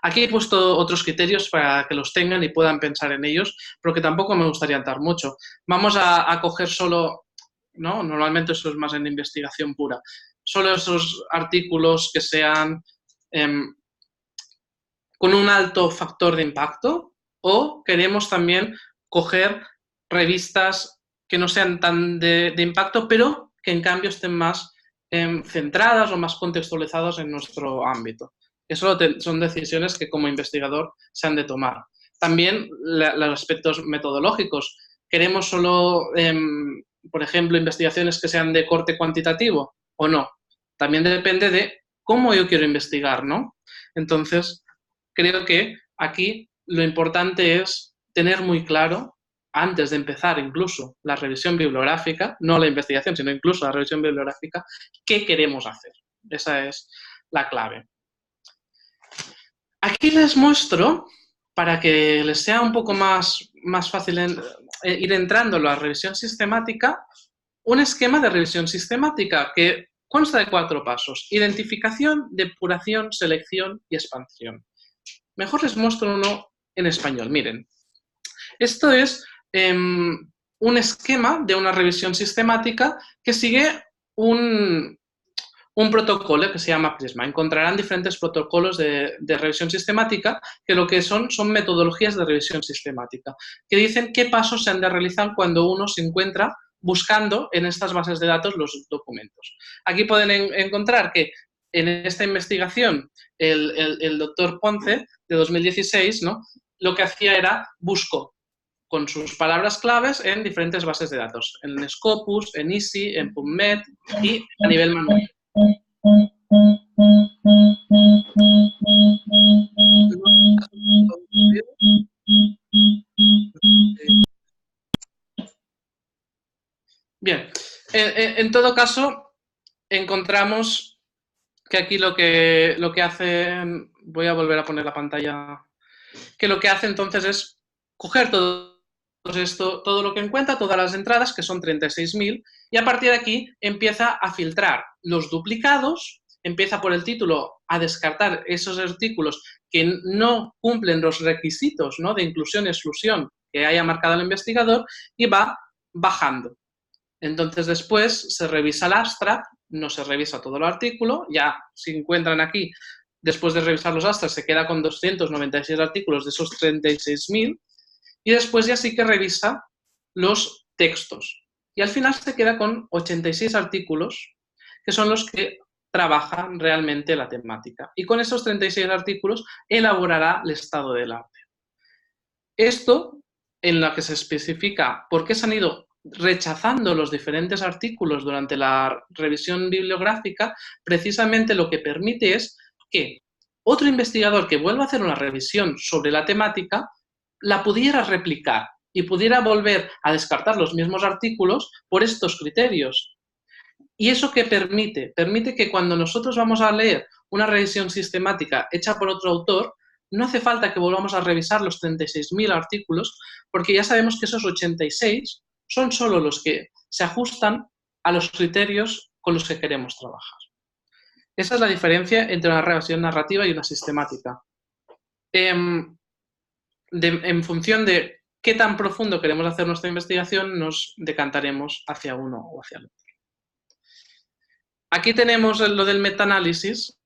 Aquí he puesto otros criterios para que los tengan y puedan pensar en ellos, pero que tampoco me gustaría entrar mucho. Vamos a coger solo, ¿no? Normalmente eso es más en investigación pura, solo esos artículos que sean con un alto factor de impacto, o queremos también coger revistas que no sean tan de impacto, pero que en cambio estén más centradas o más contextualizadas en nuestro ámbito. Eso son decisiones que como investigador se han de tomar. También los aspectos metodológicos. ¿Queremos solo, por ejemplo, investigaciones que sean de corte cuantitativo o no? También depende de cómo yo quiero investigar, ¿no? Entonces, creo que aquí lo importante es tener muy claro, antes de empezar incluso la revisión bibliográfica, no la investigación, sino incluso la revisión bibliográfica, qué queremos hacer. Esa es la clave. Aquí les muestro, para que les sea un poco más fácil ir entrando en la revisión sistemática, un esquema de revisión sistemática que consta de 4 pasos: identificación, depuración, selección y expansión. Mejor les muestro uno en español. Miren, esto es un esquema de una revisión sistemática que sigue un un protocolo que se llama Prisma. Encontrarán diferentes protocolos de revisión sistemática que lo que son metodologías de revisión sistemática, que dicen qué pasos se han de realizar cuando uno se encuentra buscando en estas bases de datos los documentos. Aquí pueden encontrar que en esta investigación el doctor Ponce, de 2016, ¿no?, lo que hacía era busco con sus palabras claves en diferentes bases de datos, en Scopus, en EASY, en PubMed y a nivel manual. Bien, en todo caso, encontramos que aquí lo que hace, voy a volver a poner la pantalla, que lo que hace entonces es coger todo lo que encuentra, todas las entradas, que son 36.000, y a partir de aquí empieza a filtrar los duplicados, empieza por el título a descartar esos artículos que no cumplen los requisitos, ¿no?, de inclusión y exclusión que haya marcado el investigador, y va bajando. Entonces después se revisa el abstract, no se revisa todo el artículo, ya si encuentran aquí, después de revisar los abstracts, se queda con 296 artículos de esos 36.000, y después ya sí que revisa los textos. Y al final se queda con 86 artículos, que son los que trabajan realmente la temática. Y con esos 36 artículos elaborará el estado del arte. Esto, en lo que se especifica por qué se han ido rechazando los diferentes artículos durante la revisión bibliográfica, precisamente lo que permite es que otro investigador que vuelva a hacer una revisión sobre la temática la pudiera replicar y pudiera volver a descartar los mismos artículos por estos criterios. ¿Y eso qué permite? Permite que cuando nosotros vamos a leer una revisión sistemática hecha por otro autor, no hace falta que volvamos a revisar los 36.000 artículos, porque ya sabemos que esos 86 son solo los que se ajustan a los criterios con los que queremos trabajar. Esa es la diferencia entre una revisión narrativa y una sistemática. En función de qué tan profundo queremos hacer nuestra investigación, nos decantaremos hacia uno o hacia el otro. Aquí tenemos lo del metaanálisis.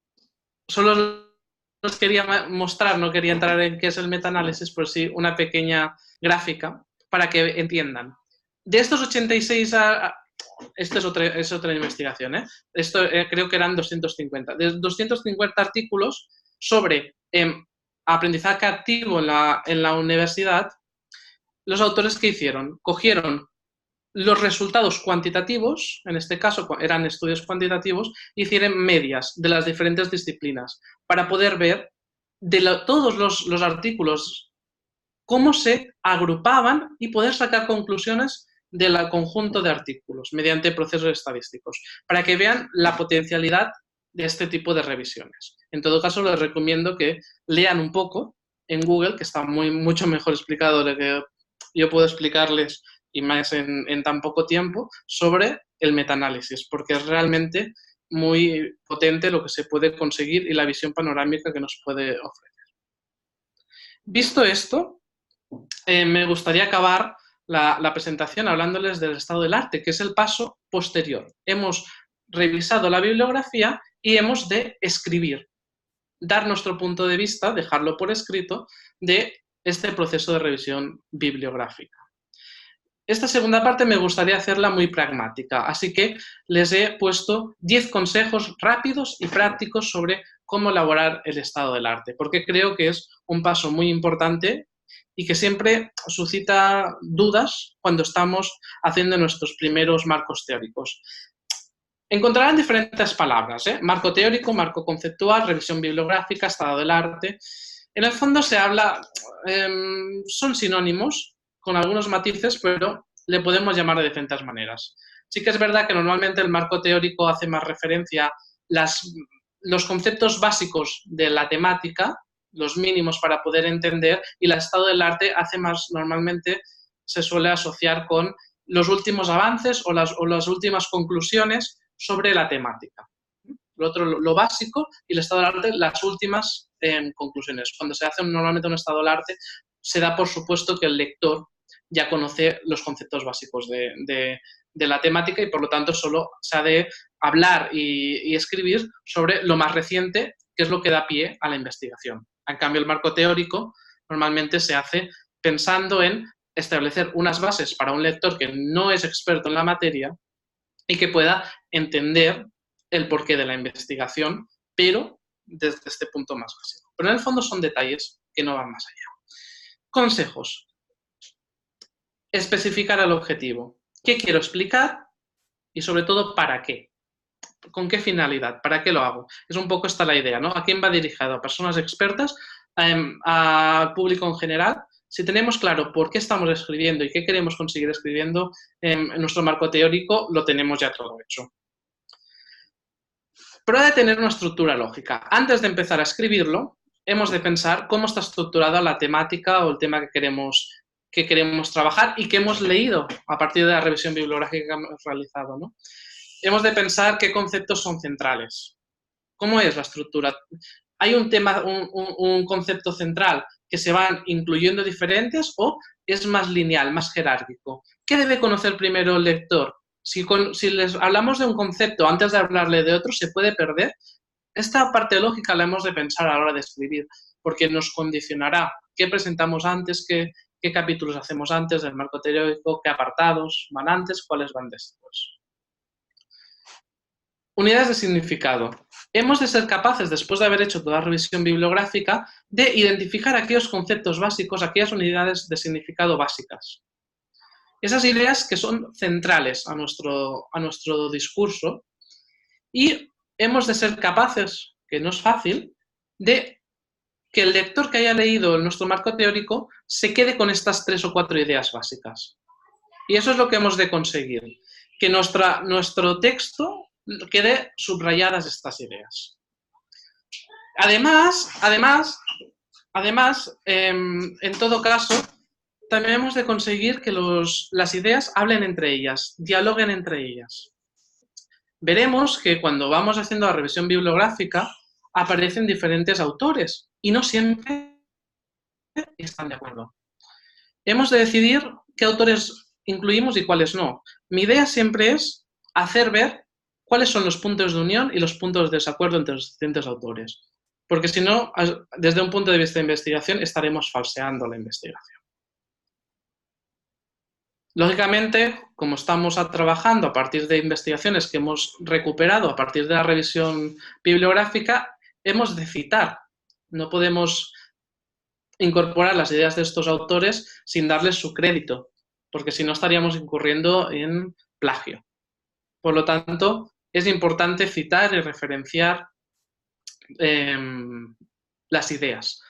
Solo os quería mostrar, no quería entrar en qué es el metaanálisis, pero sí una pequeña gráfica para que entiendan. De estos 86, esto es otra investigación, ¿eh? Esto creo que eran 250. De 250 artículos sobre aprendizaje activo en la universidad, los autores ¿qué hicieron? Cogieron los resultados cuantitativos, en este caso eran estudios cuantitativos, e hicieron medias de las diferentes disciplinas para poder ver de todos los artículos cómo se agrupaban y poder sacar conclusiones del conjunto de artículos mediante procesos estadísticos, para que vean la potencialidad de este tipo de revisiones. En todo caso, les recomiendo que lean un poco en Google, que está mucho mejor explicado de lo que yo puedo explicarles y más en tan poco tiempo, sobre el metaanálisis, porque es realmente muy potente lo que se puede conseguir y la visión panorámica que nos puede ofrecer. Visto esto, me gustaría acabar la presentación hablándoles del estado del arte, que es el paso posterior. Hemos revisado la bibliografía y hemos de escribir, dar nuestro punto de vista, dejarlo por escrito, de este proceso de revisión bibliográfica. Esta segunda parte me gustaría hacerla muy pragmática, así que les he puesto 10 consejos rápidos y prácticos sobre cómo elaborar el estado del arte, porque creo que es un paso muy importante y que siempre suscita dudas cuando estamos haciendo nuestros primeros marcos teóricos. Encontrarán diferentes palabras, marco teórico, marco conceptual, revisión bibliográfica, estado del arte. En el fondo se habla, son sinónimos, con algunos matices, pero le podemos llamar de diferentes maneras. Sí que es verdad que normalmente el marco teórico hace más referencia a los conceptos básicos de la temática, los mínimos para poder entender, y el estado del arte hace más, normalmente se suele asociar con los últimos avances o las últimas conclusiones sobre la temática. Lo otro, lo básico, y el estado del arte, las últimas conclusiones. Cuando se hace normalmente un estado del arte, se da por supuesto que el lector ya conoce los conceptos básicos de la temática y, por lo tanto, solo se ha de hablar y escribir sobre lo más reciente, que es lo que da pie a la investigación. En cambio, el marco teórico normalmente se hace pensando en establecer unas bases para un lector que no es experto en la materia y que pueda entender el porqué de la investigación, pero desde este punto más básico. Pero en el fondo son detalles que no van más allá. Consejos. Especificar el objetivo. ¿Qué quiero explicar? Y sobre todo, ¿para qué? ¿Con qué finalidad? ¿Para qué lo hago? Es un poco esta la idea, ¿no? ¿A quién va dirigido? ¿A personas expertas? ¿Al público en general? Si tenemos claro por qué estamos escribiendo y qué queremos conseguir escribiendo en nuestro marco teórico, lo tenemos ya todo hecho. Pero ha de tener una estructura lógica. Antes de empezar a escribirlo, hemos de pensar cómo está estructurada la temática o el tema que queremos trabajar y que hemos leído a partir de la revisión bibliográfica que hemos realizado, ¿no? Hemos de pensar qué conceptos son centrales. ¿Cómo es la estructura? ¿Hay un tema, un concepto central que se van incluyendo diferentes o es más lineal, más jerárquico? ¿Qué debe conocer primero el lector? Si les hablamos de un concepto antes de hablarle de otro, se puede perder. Esta parte lógica la hemos de pensar a la hora de escribir, porque nos condicionará qué presentamos antes, qué capítulos hacemos antes del marco teórico, qué apartados van antes, cuáles van después. Unidades de significado. Hemos de ser capaces, después de haber hecho toda la revisión bibliográfica, de identificar aquellos conceptos básicos, aquellas unidades de significado básicas. Esas ideas que son centrales a nuestro discurso, y hemos de ser capaces, que no es fácil, de que el lector que haya leído nuestro marco teórico se quede con estas 3 o 4 ideas básicas. Y eso es lo que hemos de conseguir, que nuestro texto quede subrayadas estas ideas. Además, en todo caso, también hemos de conseguir que las ideas hablen entre ellas, dialoguen entre ellas. Veremos que cuando vamos haciendo la revisión bibliográfica aparecen diferentes autores y no siempre están de acuerdo. Hemos de decidir qué autores incluimos y cuáles no. Mi idea siempre es hacer ver cuáles son los puntos de unión y los puntos de desacuerdo entre los distintos autores. Porque si no, desde un punto de vista de investigación, estaremos falseando la investigación. Lógicamente, como estamos trabajando a partir de investigaciones que hemos recuperado a partir de la revisión bibliográfica, hemos de citar. No podemos incorporar las ideas de estos autores sin darles su crédito, porque si no estaríamos incurriendo en plagio. Por lo tanto, es importante citar y referenciar las ideas.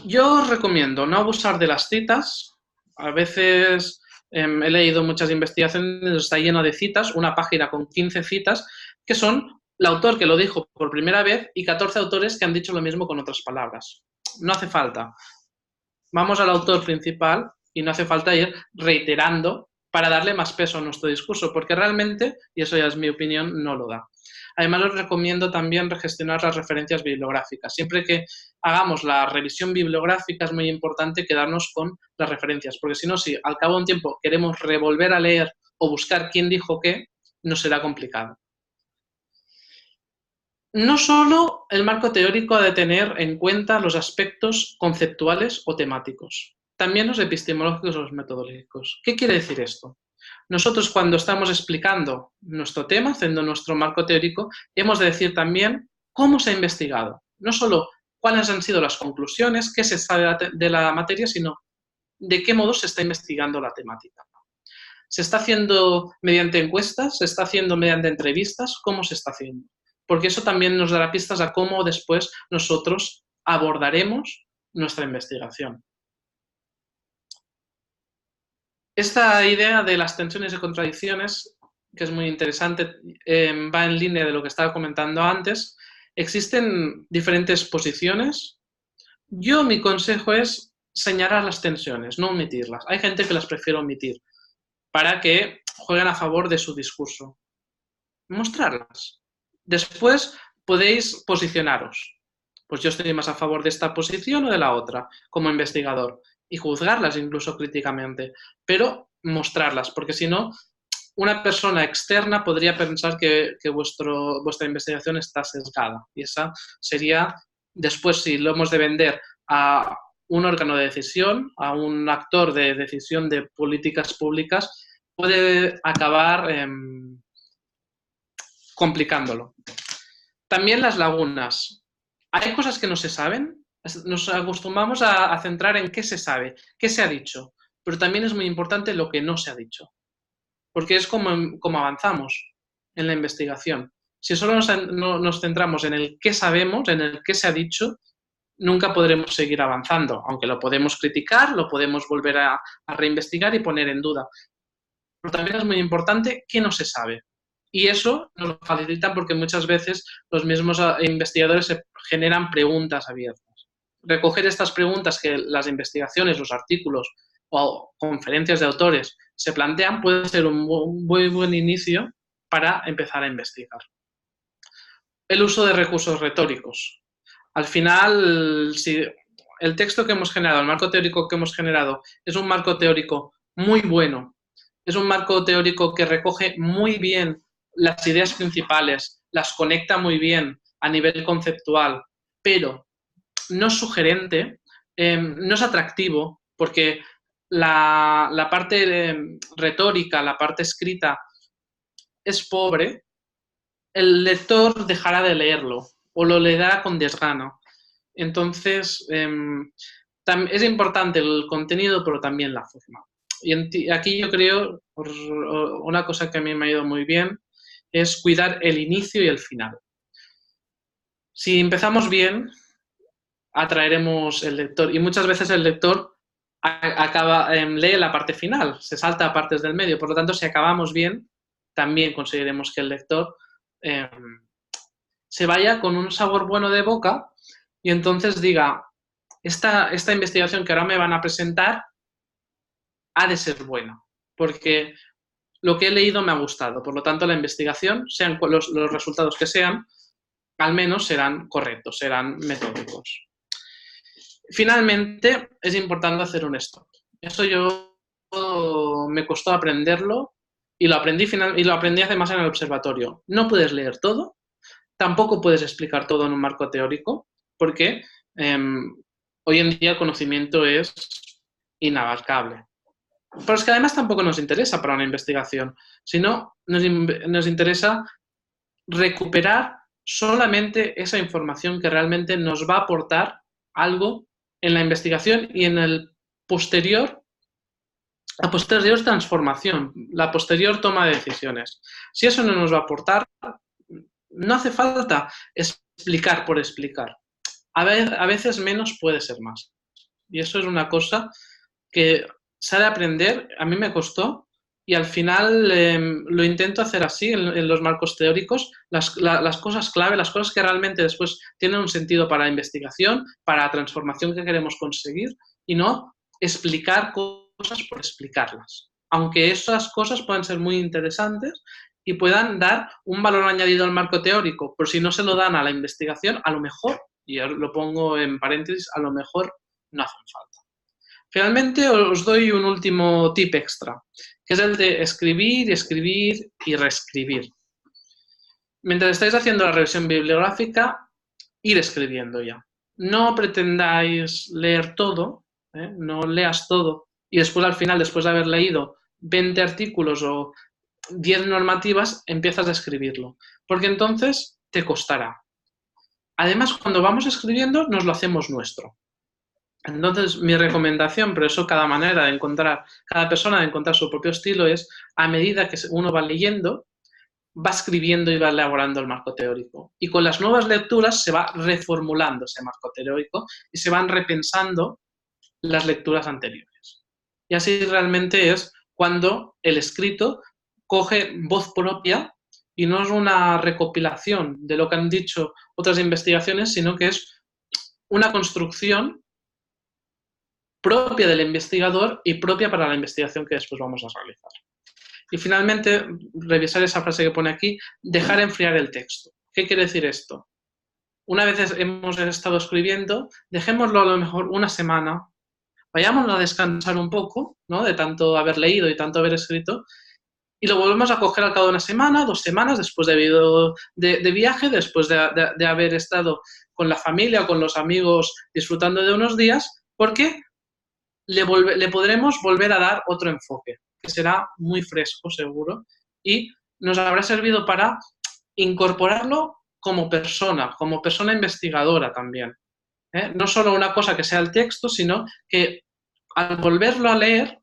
Yo os recomiendo no abusar de las citas. A veces he leído muchas investigaciones, está lleno de citas, una página con 15 citas, que son el autor que lo dijo por primera vez y 14 autores que han dicho lo mismo con otras palabras. No hace falta. Vamos al autor principal y no hace falta ir reiterando para darle más peso a nuestro discurso, porque realmente, y eso ya es mi opinión, no lo da. Además, os recomiendo también gestionar las referencias bibliográficas. Siempre que hagamos la revisión bibliográfica es muy importante quedarnos con las referencias, porque si no, si al cabo de un tiempo queremos revolver a leer o buscar quién dijo qué, nos será complicado. No solo el marco teórico ha de tener en cuenta los aspectos conceptuales o temáticos, también los epistemológicos o los metodológicos. ¿Qué quiere decir esto? Nosotros, cuando estamos explicando nuestro tema, haciendo nuestro marco teórico, hemos de decir también cómo se ha investigado. No solo cuáles han sido las conclusiones, qué se sabe de la materia, sino de qué modo se está investigando la temática. ¿Se está haciendo mediante encuestas? ¿Se está haciendo mediante entrevistas? ¿Cómo se está haciendo? Porque eso también nos dará pistas a cómo después nosotros abordaremos nuestra investigación. Esta idea de las tensiones y contradicciones, que es muy interesante, va en línea de lo que estaba comentando antes. Existen diferentes posiciones. Mi consejo es señalar las tensiones, no omitirlas. Hay gente que las prefiere omitir para que jueguen a favor de su discurso. Mostrarlas. Después podéis posicionaros. Pues yo estoy más a favor de esta posición o de la otra, como investigador. y juzgarlas incluso críticamente, pero mostrarlas, porque si no, una persona externa podría pensar que vuestra investigación está sesgada, y esa sería, después, si lo hemos de vender a un órgano de decisión, a un actor de decisión de políticas públicas, puede acabar complicándolo. También las lagunas. Hay cosas que no se saben. Nos acostumbramos a centrar en qué se sabe, qué se ha dicho, pero también es muy importante lo que no se ha dicho, porque es como avanzamos en la investigación. Si solo nos centramos en el qué sabemos, en el qué se ha dicho, nunca podremos seguir avanzando, aunque lo podemos criticar, lo podemos volver a reinvestigar y poner en duda. Pero también es muy importante qué no se sabe. Y eso nos lo facilita porque muchas veces los mismos investigadores se generan preguntas abiertas. Recoger estas preguntas que las investigaciones, los artículos o conferencias de autores se plantean puede ser un muy buen inicio para empezar a investigar. El uso de recursos retóricos. Al final, si el texto que hemos generado, el marco teórico que hemos generado, es un marco teórico muy bueno, es un marco teórico que recoge muy bien las ideas principales, las conecta muy bien a nivel conceptual, pero no es sugerente, no es atractivo, porque la parte retórica, la parte escrita es pobre, el lector dejará de leerlo o lo leerá con desgano. Entonces, es importante el contenido, pero también la forma. Y aquí yo creo, una cosa que a mí me ha ido muy bien, es cuidar el inicio y el final. Si empezamos bien, atraeremos el lector. Y muchas veces el lector lee la parte final, se salta a partes del medio. Por lo tanto, si acabamos bien, también conseguiremos que el lector se vaya con un sabor bueno de boca y entonces diga, esta investigación que ahora me van a presentar ha de ser buena, porque lo que he leído me ha gustado. Por lo tanto, la investigación, sean los resultados que sean, al menos serán correctos, serán metódicos. Finalmente, es importante hacer un stop. Eso me costó aprenderlo y lo aprendí además en el observatorio. No puedes leer todo, tampoco puedes explicar todo en un marco teórico, porque hoy en día el conocimiento es inabarcable. Pero es que además tampoco nos interesa para una investigación, sino nos interesa recuperar solamente esa información que realmente nos va a aportar algo en la investigación y en la posterior transformación, la posterior toma de decisiones. Si eso no nos va a aportar, no hace falta explicar por explicar. A veces menos puede ser más. Y eso es una cosa que se ha de aprender, a mí me costó, y al final lo intento hacer así en los marcos teóricos, las cosas clave, las cosas que realmente después tienen un sentido para la investigación, para la transformación que queremos conseguir, y no explicar cosas por explicarlas. Aunque esas cosas puedan ser muy interesantes y puedan dar un valor añadido al marco teórico, pero si no se lo dan a la investigación, a lo mejor, y lo pongo en paréntesis, a lo mejor no hacen falta. Finalmente os doy un último tip extra, que es el de escribir, escribir y reescribir. Mientras estáis haciendo la revisión bibliográfica, ir escribiendo ya. No pretendáis leer todo, no leas todo, y después al final, después de haber leído 20 artículos o 10 normativas, empiezas a escribirlo, porque entonces te costará. Además, cuando vamos escribiendo, nos lo hacemos nuestro. Entonces, mi recomendación, pero eso cada persona de encontrar su propio estilo es, a medida que uno va leyendo, va escribiendo y va elaborando el marco teórico. Y con las nuevas lecturas se va reformulando ese marco teórico y se van repensando las lecturas anteriores. Y así realmente es cuando el escrito coge voz propia y no es una recopilación de lo que han dicho otras investigaciones, sino que es una construcción propia del investigador y propia para la investigación que después vamos a realizar. Y finalmente, revisar esa frase que pone aquí, dejar enfriar el texto. ¿Qué quiere decir esto? Una vez hemos estado escribiendo, dejémoslo a lo mejor una semana vayámonos a descansar un poco, ¿no? De tanto haber leído y tanto haber escrito, y lo volvemos a coger al cabo de una semana, 2 semanas, después de viaje, después de haber estado con la familia o con los amigos disfrutando de unos días, porque le podremos volver a dar otro enfoque, que será muy fresco, seguro, y nos habrá servido para incorporarlo como persona investigadora también. No solo una cosa que sea el texto, sino que al volverlo a leer,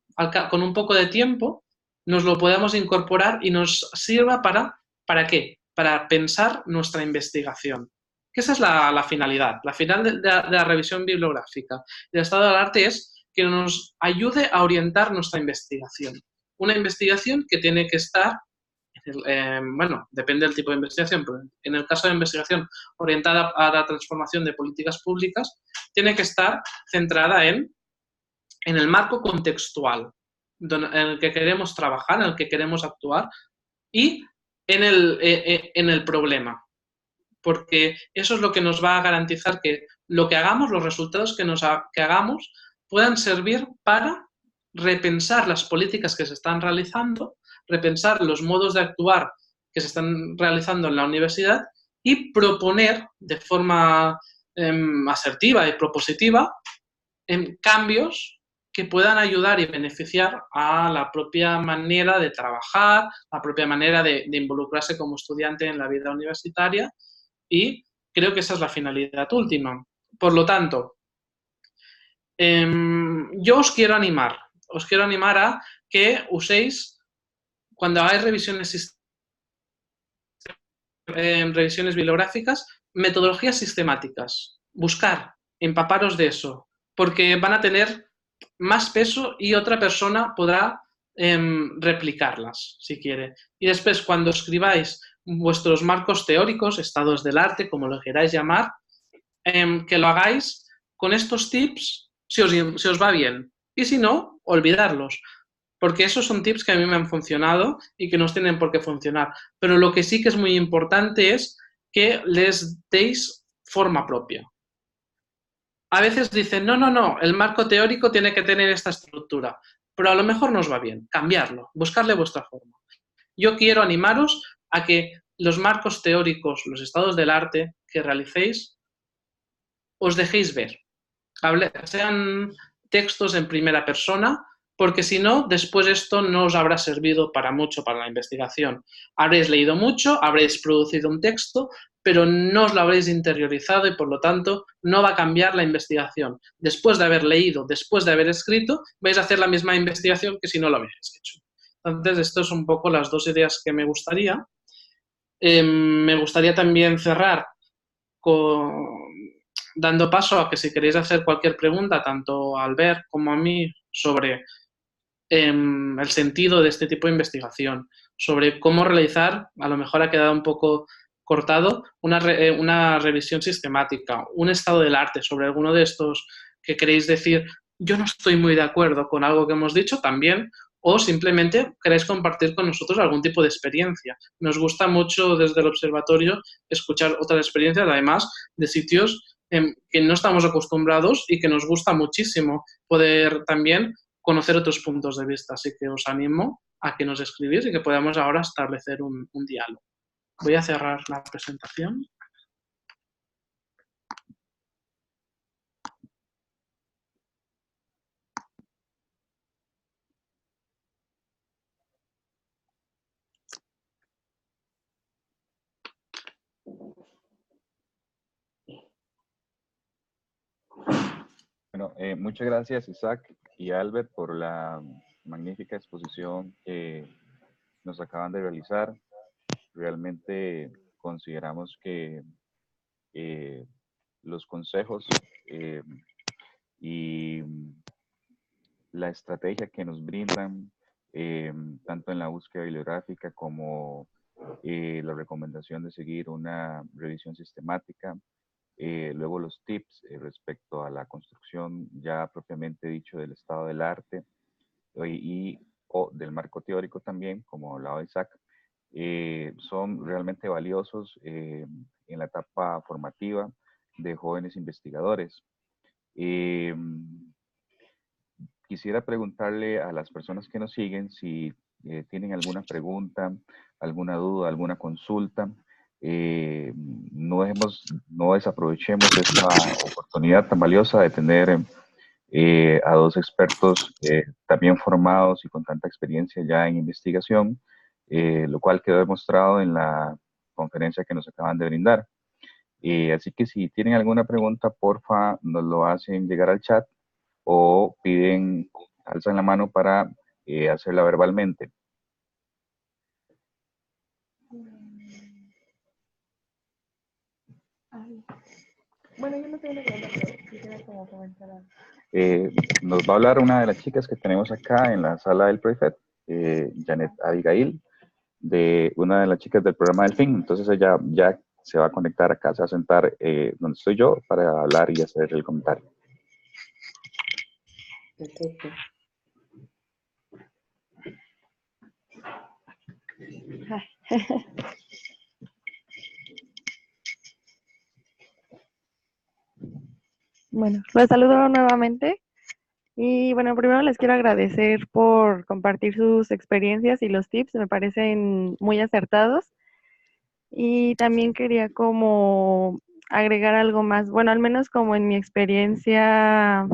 con un poco de tiempo, nos lo podamos incorporar y nos sirva ¿para qué? Para pensar nuestra investigación. Que esa es la finalidad. La final de la revisión bibliográfica del estado del arte es que nos ayude a orientar nuestra investigación. Una investigación que tiene que estar, bueno, depende del tipo de investigación, pero en el caso de investigación orientada a la transformación de políticas públicas, tiene que estar centrada en el marco contextual en el que queremos trabajar, en el que queremos actuar y en el problema. Porque eso es lo que nos va a garantizar que lo que hagamos, los resultados que hagamos, puedan servir para repensar las políticas que se están realizando, repensar los modos de actuar que se están realizando en la universidad y proponer de forma asertiva y propositiva cambios que puedan ayudar y beneficiar a la propia manera de trabajar, la propia manera de involucrarse como estudiante en la vida universitaria, y creo que esa es la finalidad última. Por lo tanto, yo os quiero animar a que uséis, cuando hagáis revisiones bibliográficas, metodologías sistemáticas. Buscar, empaparos de eso, porque van a tener más peso y otra persona podrá replicarlas, si quiere. Y después, cuando escribáis vuestros marcos teóricos, estados del arte, como lo queráis llamar, que lo hagáis con estos tips si os va bien. Y si no, olvidarlos. Porque esos son tips que a mí me han funcionado y que no tienen por qué funcionar. Pero lo que sí que es muy importante es que les deis forma propia. A veces dicen, no, el marco teórico tiene que tener esta estructura, pero a lo mejor no os va bien. Cambiarlo, buscarle vuestra forma. Yo quiero animaros a que los marcos teóricos, los estados del arte que realicéis, os dejéis ver. Sean textos en primera persona, porque si no, después esto no os habrá servido para mucho para la investigación. Habréis leído mucho, habréis producido un texto, pero no os lo habréis interiorizado y por lo tanto no va a cambiar la investigación. Después de haber leído, después de haber escrito, vais a hacer la misma investigación que si no lo hubierais hecho. Entonces, esto es un poco las 2 ideas que me gustaría. Me gustaría también cerrar dando paso a que si queréis hacer cualquier pregunta, tanto a Albert como a mí, sobre el sentido de este tipo de investigación, sobre cómo realizar, a lo mejor ha quedado un poco cortado, una revisión sistemática, un estado del arte sobre alguno de estos que queréis decir, yo no estoy muy de acuerdo con algo que hemos dicho, también, o simplemente queréis compartir con nosotros algún tipo de experiencia. Nos gusta mucho desde el observatorio escuchar otras experiencias, además de sitios que no estamos acostumbrados y que nos gusta muchísimo poder también conocer otros puntos de vista. Así que os animo a que nos escribáis y que podamos ahora establecer un diálogo. Voy a cerrar la presentación. Bueno, muchas gracias Isaac y Albert por la magnífica exposición que nos acaban de realizar. Realmente consideramos que los consejos y la estrategia que nos brindan, tanto en la búsqueda bibliográfica como la recomendación de seguir una revisión sistemática, luego los tips respecto a la construcción ya propiamente dicho del estado del arte o del marco teórico también, como hablaba Isaac, son realmente valiosos en la etapa formativa de jóvenes investigadores. quisiera preguntarle a las personas que nos siguen si tienen alguna pregunta, alguna duda, alguna consulta. No desaprovechemos esta oportunidad tan valiosa de tener a dos expertos también formados y con tanta experiencia ya en investigación, lo cual quedó demostrado en la conferencia que nos acaban de brindar. Así que si tienen alguna pregunta, porfa, nos lo hacen llegar al chat o piden, alzan la mano para hacerla verbalmente. Bueno, yo no tengo una pregunta, pero quisiera como comentar algo. Nos va a hablar una de las chicas que tenemos acá en la sala del Prefect, Janet Abigail, de una de las chicas del programa del FIN. Entonces ella ya se va a conectar acá, se va a sentar donde estoy yo para hablar y hacer el comentario. Perfecto. Bueno, los saludo nuevamente. Y bueno, primero les quiero agradecer por compartir sus experiencias y los tips, me parecen muy acertados. Y también quería como agregar algo más, bueno, al menos como en mi experiencia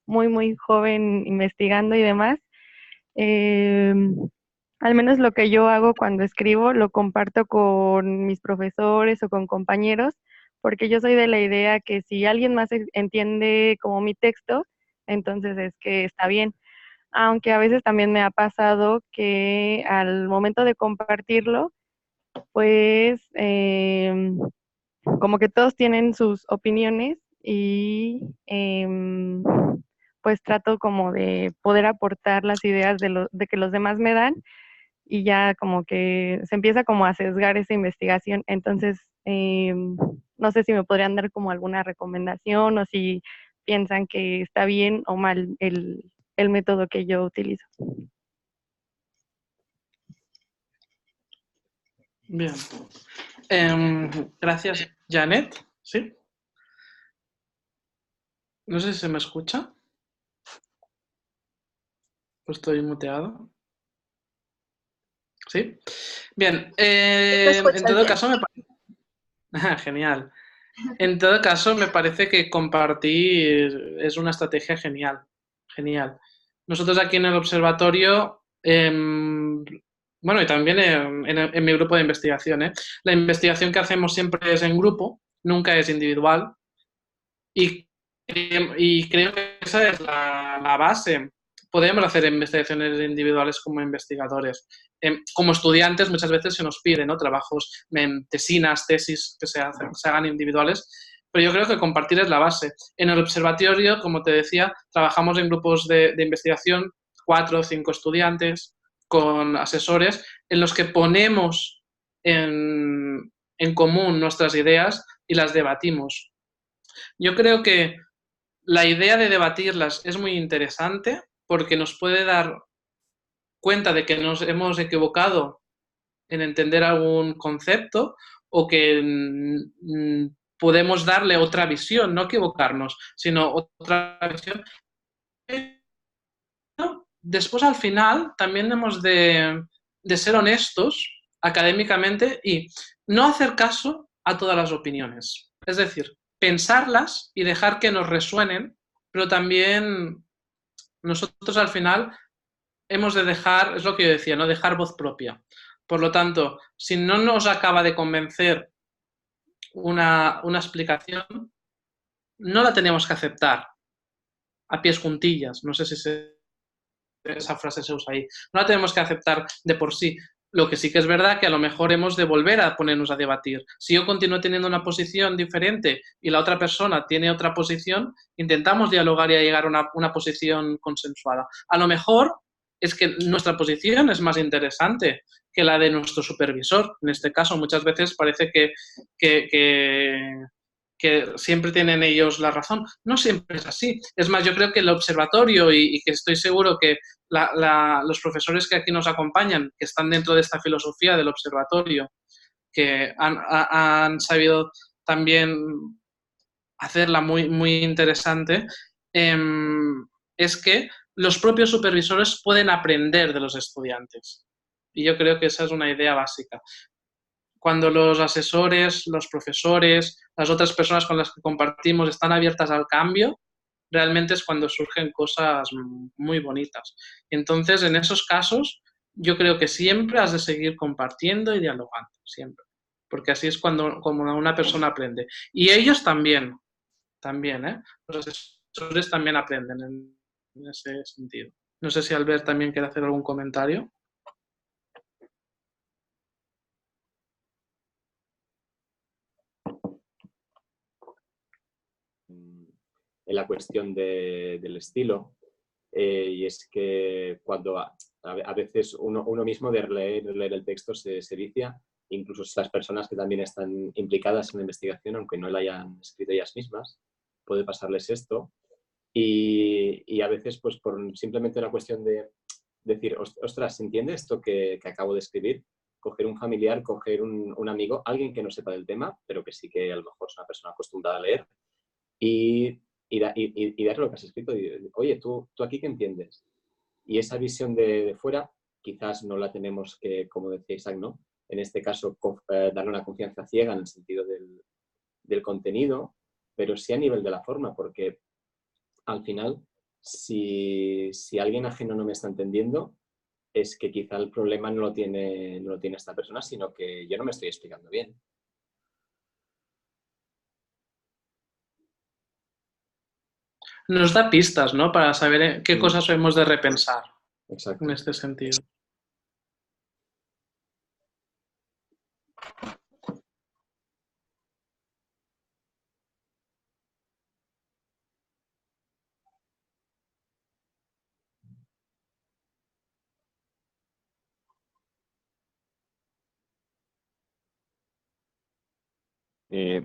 muy joven investigando y demás, eh, al menos lo que yo hago cuando escribo lo comparto con mis profesores o con compañeros, porque yo soy de la idea que si alguien más entiende como mi texto, entonces es que está bien. Aunque a veces también me ha pasado que al momento de compartirlo, pues como que todos tienen sus opiniones y pues trato como de poder aportar las ideas de que los demás me dan y ya como que se empieza como a sesgar esa investigación. Entonces, no sé si me podrían dar como alguna recomendación o si piensan que está bien o mal el método que yo utilizo. Bien. Gracias, Janet. ¿Sí? No sé si se me escucha. Estoy muteado. ¿Sí? Bien. En todo caso, me parece... Genial. En todo caso, me parece que compartir es una estrategia genial. Genial. Nosotros aquí en el observatorio, bueno, y también en mi grupo de investigación, la investigación que hacemos siempre es en grupo, nunca es individual. Y creo que esa es la base. Podemos hacer investigaciones individuales como investigadores. Como estudiantes muchas veces se nos pide, ¿no? Trabajos, tesinas, tesis que se hagan individuales, pero yo creo que compartir es la base. En el observatorio, como te decía, trabajamos en grupos de investigación, 4 o 5 estudiantes, con asesores, en los que ponemos en común nuestras ideas y las debatimos. Yo creo que la idea de debatirlas es muy interesante porque nos puede dar cuenta de que nos hemos equivocado en entender algún concepto o que podemos darle otra visión, no equivocarnos, sino otra visión. Pero después, al final, también hemos de ser honestos académicamente y no hacer caso a todas las opiniones. Es decir, pensarlas y dejar que nos resuenen, pero también nosotros al final hemos de dejar, es lo que yo decía, ¿no? Dejar voz propia. Por lo tanto, si no nos acaba de convencer una explicación, no la tenemos que aceptar a pies juntillas. No sé si esa frase se usa ahí. No la tenemos que aceptar de por sí. Lo que sí que es verdad que a lo mejor hemos de volver a ponernos a debatir. Si yo continúo teniendo una posición diferente y la otra persona tiene otra posición, intentamos dialogar y llegar a una posición consensuada. A lo mejor es que nuestra posición es más interesante que la de nuestro supervisor. En este caso, muchas veces parece que siempre tienen ellos la razón. No siempre es así. Es más, yo creo que el observatorio y que estoy seguro que los profesores que aquí nos acompañan, que están dentro de esta filosofía del observatorio, que han sabido también hacerla muy interesante, es que los propios supervisores pueden aprender de los estudiantes. Y yo creo que esa es una idea básica. Cuando los asesores, los profesores, las otras personas con las que compartimos están abiertas al cambio, realmente es cuando surgen cosas muy bonitas. Entonces, en esos casos, yo creo que siempre has de seguir compartiendo y dialogando, siempre. Porque así es como una persona aprende. Y ellos también, ¿eh? Los asesores también aprenden en ese sentido. No sé si Albert también quiere hacer algún comentario. En la cuestión del estilo, y es que cuando a veces uno mismo de leer el texto se vicia, incluso las personas que también están implicadas en la investigación, aunque no la hayan escrito ellas mismas, puede pasarles esto. Y a veces, pues por simplemente una cuestión de decir, ostras, ¿se entiende esto que acabo de escribir? Coger un familiar, coger un amigo, alguien que no sepa del tema, pero que sí que a lo mejor es una persona acostumbrada a leer, y darle lo que has escrito. Y, oye, ¿tú aquí qué entiendes? Y esa visión de fuera quizás no la tenemos que, como decía Isaac, ¿no? En este caso, darle una confianza ciega en el sentido del contenido, pero sí a nivel de la forma, porque al final, si alguien ajeno no me está entendiendo, es que quizá el problema no lo tiene esta persona, sino que yo no me estoy explicando bien. Nos da pistas, ¿no? Para saber qué cosas hemos de repensar. Exacto. En este sentido.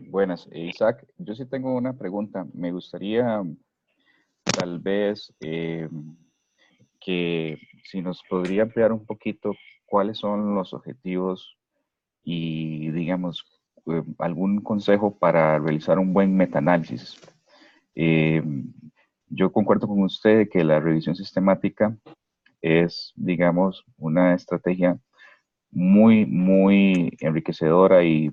Buenas, Isaac. Yo sí tengo una pregunta. Me gustaría tal vez que si nos podría ampliar un poquito cuáles son los objetivos y, digamos, algún consejo para realizar un buen metaanálisis. Yo concuerdo con usted que la revisión sistemática es, digamos, una estrategia muy, muy enriquecedora y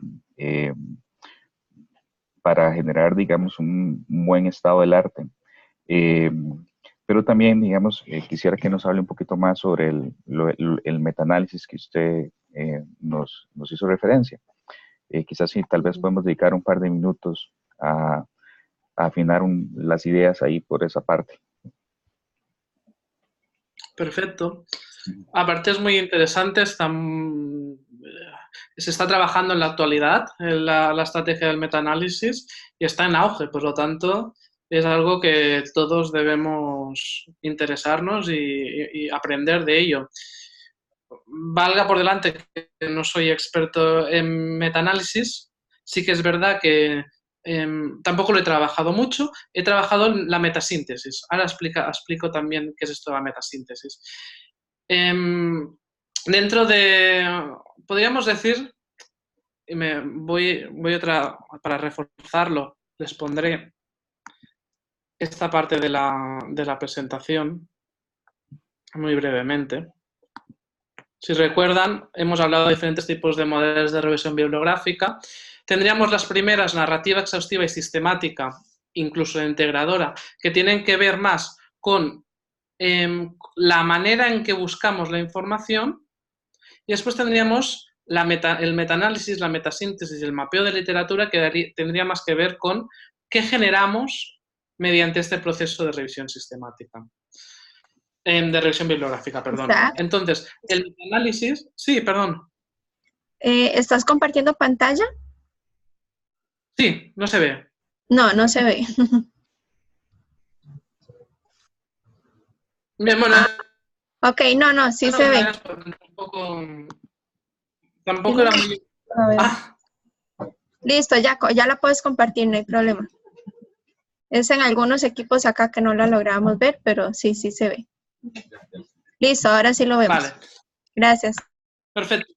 para generar, digamos, un buen estado del arte. Pero también, digamos, quisiera que nos hable un poquito más sobre el metaanálisis que usted nos hizo referencia. Quizás sí, tal vez podemos dedicar un par de minutos a afinar las ideas ahí por esa parte. Perfecto. Aparte es muy interesante, se está trabajando en la actualidad en la estrategia del metaanálisis y está en auge, por lo tanto es algo que todos debemos interesarnos y aprender de ello. Valga por delante que no soy experto en metaanálisis, sí que es verdad que tampoco lo he trabajado mucho, he trabajado en la metasíntesis. Ahora explico también qué es esto de la metasíntesis. Dentro de, podríamos decir, y para reforzarlo, les pondré esta parte de la presentación muy brevemente. Si recuerdan, hemos hablado de diferentes tipos de modelos de revisión bibliográfica. Tendríamos las primeras, narrativa exhaustiva y sistemática, incluso integradora, que tienen que ver más con la manera en que buscamos la información. Y después tendríamos el metaanálisis, la metasíntesis y el mapeo de literatura, que tendría más que ver con qué generamos mediante este proceso de revisión sistemática. De revisión bibliográfica, perdón. Entonces, el metaanálisis... Sí, perdón. ¿Estás compartiendo pantalla? Sí, no se ve. No, no se ve. Bien, bueno... Ok, no, sí se ve. Tampoco era muy... Listo, ya la puedes compartir, no hay problema. Es en algunos equipos acá que no la logramos ver, pero sí se ve. Listo, ahora sí lo vemos. Vale. Gracias. Perfecto.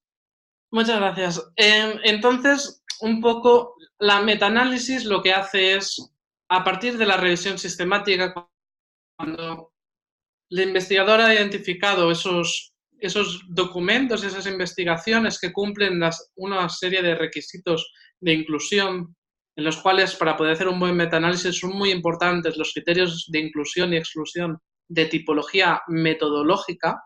Muchas gracias. Entonces, un poco, la metaanálisis lo que hace es, a partir de la revisión sistemática, Cuando el investigador ha identificado esos documentos, esas investigaciones que cumplen una serie de requisitos de inclusión, en los cuales para poder hacer un buen metaanálisis son muy importantes los criterios de inclusión y exclusión de tipología metodológica,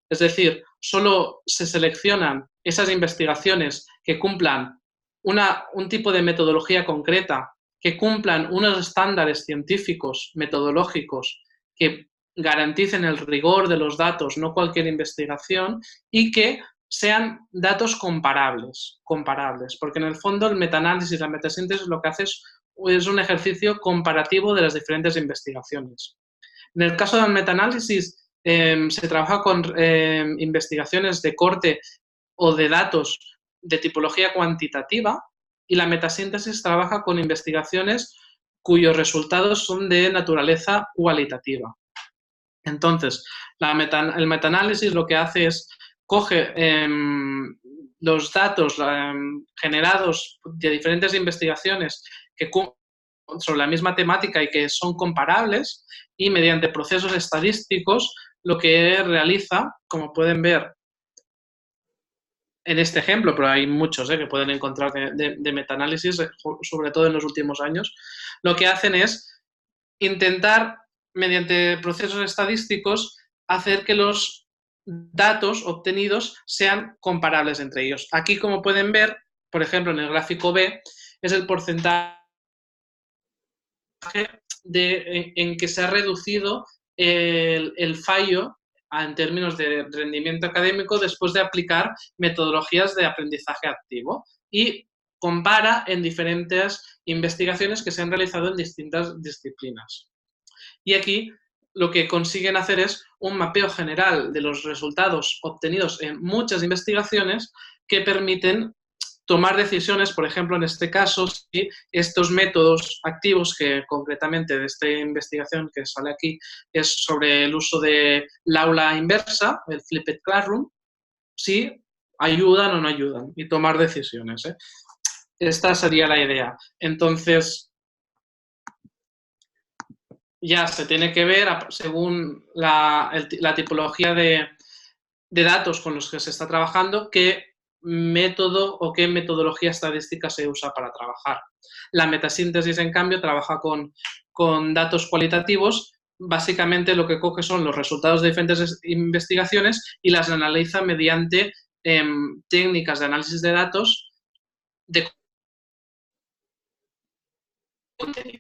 es decir, solo se seleccionan esas investigaciones que cumplan un tipo de metodología concreta, que cumplan unos estándares científicos, metodológicos, que garanticen el rigor de los datos, no cualquier investigación, y que sean datos comparables, porque en el fondo el metaanálisis, la metasíntesis lo que hace es un ejercicio comparativo de las diferentes investigaciones. En el caso del metaanálisis, se trabaja con investigaciones de corte o de datos de tipología cuantitativa, y la metasíntesis trabaja con investigaciones cuyos resultados son de naturaleza cualitativa. Entonces, el metaanálisis lo que hace es coge los datos generados de diferentes investigaciones sobre la misma temática y que son comparables, y mediante procesos estadísticos lo que realiza, como pueden ver en este ejemplo, pero hay muchos que pueden encontrar de metaanálisis, sobre todo en los últimos años, lo que hacen es intentar, mediante procesos estadísticos, hacer que los datos obtenidos sean comparables entre ellos. Aquí, como pueden ver, por ejemplo, en el gráfico B, es el porcentaje en que se ha reducido el fallo en términos de rendimiento académico después de aplicar metodologías de aprendizaje activo, y compara en diferentes investigaciones que se han realizado en distintas disciplinas. Y aquí lo que consiguen hacer es un mapeo general de los resultados obtenidos en muchas investigaciones que permiten tomar decisiones, por ejemplo, en este caso, si estos métodos activos, que concretamente de esta investigación que sale aquí es sobre el uso del aula inversa, el flipped classroom, si ayudan o no ayudan, y tomar decisiones. Esta sería la idea. Entonces, ya se tiene que ver, según la tipología de datos con los que se está trabajando, qué método o qué metodología estadística se usa para trabajar. La metasíntesis, en cambio, trabaja con datos cualitativos. Básicamente lo que coge son los resultados de diferentes investigaciones y las analiza mediante técnicas de análisis de datos de contenido,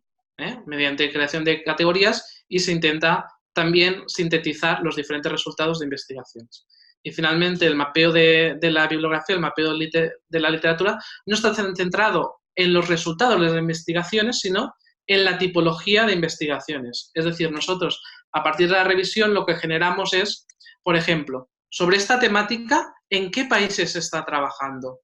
mediante creación de categorías, y se intenta también sintetizar los diferentes resultados de investigaciones. Y finalmente, el mapeo de la bibliografía, el mapeo de la literatura, no está centrado en los resultados de las investigaciones, sino en la tipología de investigaciones. Es decir, nosotros, a partir de la revisión, lo que generamos es, por ejemplo, sobre esta temática, ¿en qué países se está trabajando?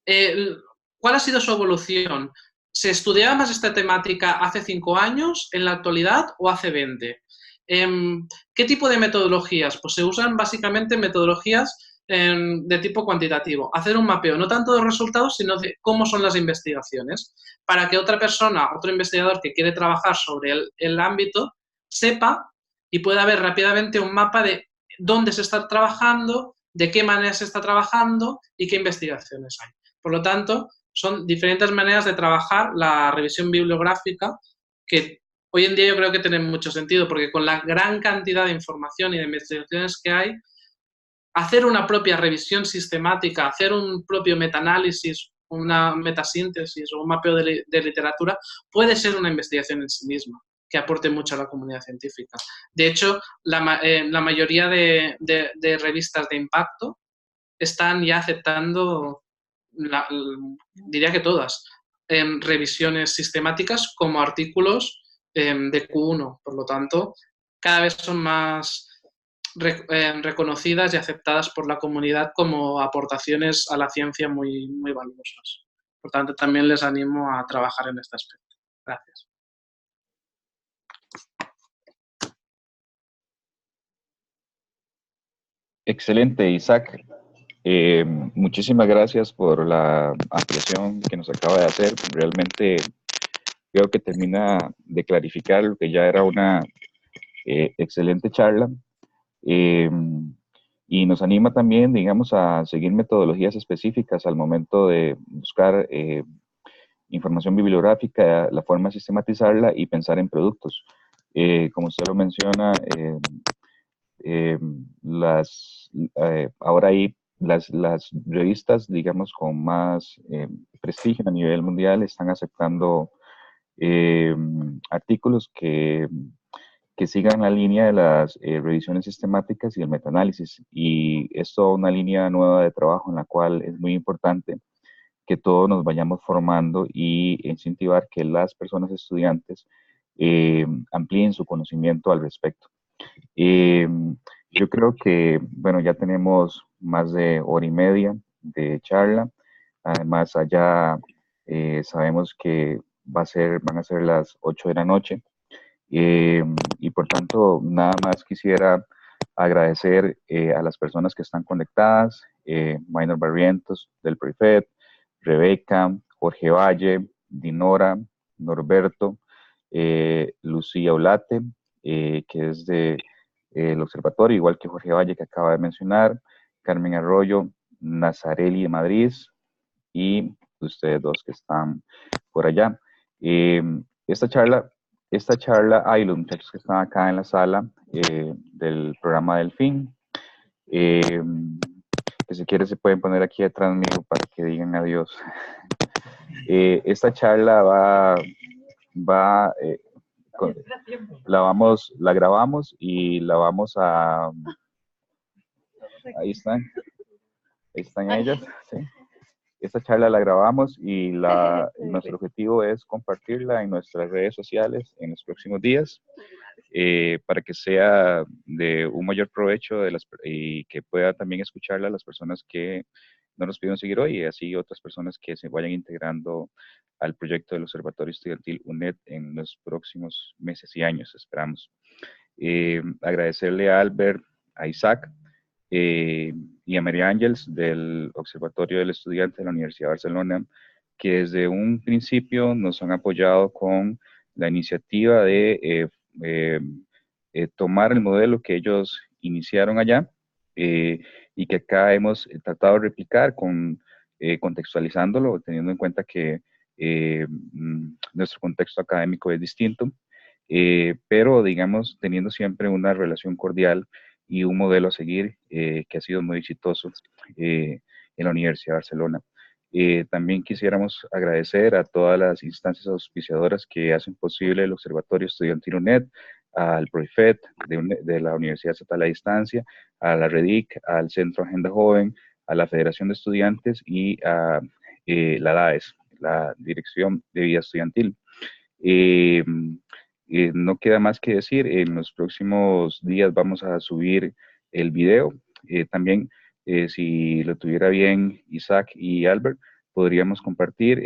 ¿Cuál ha sido su evolución? ¿Se estudiaba más esta temática hace 5 años, en la actualidad, o hace 20? ¿Qué tipo de metodologías? Pues se usan básicamente metodologías de tipo cuantitativo. Hacer un mapeo, no tanto de resultados, sino de cómo son las investigaciones, para que otra persona, otro investigador que quiere trabajar sobre el ámbito, sepa y pueda ver rápidamente un mapa de dónde se está trabajando, de qué manera se está trabajando y qué investigaciones hay. Por lo tanto, son diferentes maneras de trabajar la revisión bibliográfica, que hoy en día yo creo que tiene mucho sentido, porque con la gran cantidad de información y de investigaciones que hay, hacer una propia revisión sistemática, hacer un propio metaanálisis, una metasíntesis o un mapeo de literatura, puede ser una investigación en sí misma, que aporte mucho a la comunidad científica. De hecho, la mayoría de revistas de impacto están ya aceptando, diría que todas, revisiones sistemáticas como artículos de Q1. Por lo tanto, cada vez son más reconocidas y aceptadas por la comunidad como aportaciones a la ciencia muy, muy valiosas. Por tanto, también les animo a trabajar en este aspecto. Gracias. Excelente, Isaac. Muchísimas gracias por la ampliación que nos acaba de hacer. Realmente creo que termina de clarificar lo que ya era una excelente charla. Y nos anima también, digamos, a seguir metodologías específicas al momento de buscar información bibliográfica, la forma de sistematizarla y pensar en productos. Como usted lo menciona, ahora hay las revistas, digamos, con más prestigio a nivel mundial están aceptando artículos que sigan la línea de las revisiones sistemáticas y el metaanálisis. Y esto es una línea nueva de trabajo en la cual es muy importante que todos nos vayamos formando y incentivar que las personas estudiantes amplíen su conocimiento al respecto. Yo creo que, bueno, ya tenemos más de hora y media de charla. Además, allá sabemos que van a ser las 8 de la noche. Y por tanto, nada más quisiera agradecer a las personas que están conectadas, Minor Barrientos del Prefet, Rebeca, Jorge Valle, Dinora, Norberto, Lucía Olate, que es del observatorio, igual que Jorge Valle que acaba de mencionar, Carmen Arroyo, Nazareli de Madrid y ustedes dos que están por allá. Esta charla, y los muchachos que están acá en la sala del programa Delfín, que si quieren se pueden poner aquí detrás mío para que digan adiós. Esta charla la grabamos y la vamos a... Ahí están ellas, ¿sí? Esta charla la grabamos y nuestro objetivo es compartirla en nuestras redes sociales en los próximos días para que sea de un mayor provecho y que pueda también escucharla a las personas que no nos pidieron seguir hoy y así otras personas que se vayan integrando al proyecto del Observatorio Estudiantil UNED en los próximos meses y años, esperamos. Agradecerle a Albert, a Isaac, y a María Ángeles del Observatorio del Estudiante de la Universidad de Barcelona, que desde un principio nos han apoyado con la iniciativa de tomar el modelo que ellos iniciaron allá y que acá hemos tratado de replicar contextualizándolo, teniendo en cuenta que nuestro contexto académico es distinto, pero digamos teniendo siempre una relación cordial y un modelo a seguir que ha sido muy exitoso en la Universidad de Barcelona. También quisiéramos agradecer a todas las instancias auspiciadoras que hacen posible el Observatorio Estudiantil UNED, al PROIFET de la Universidad Estatal a Distancia, a la REDIC, al Centro Agenda Joven, a la Federación de Estudiantes y a la DAES, la Dirección de Vida Estudiantil. No queda más que decir, en los próximos días vamos a subir el video. También, si lo tuviera bien Isaac y Albert, podríamos compartir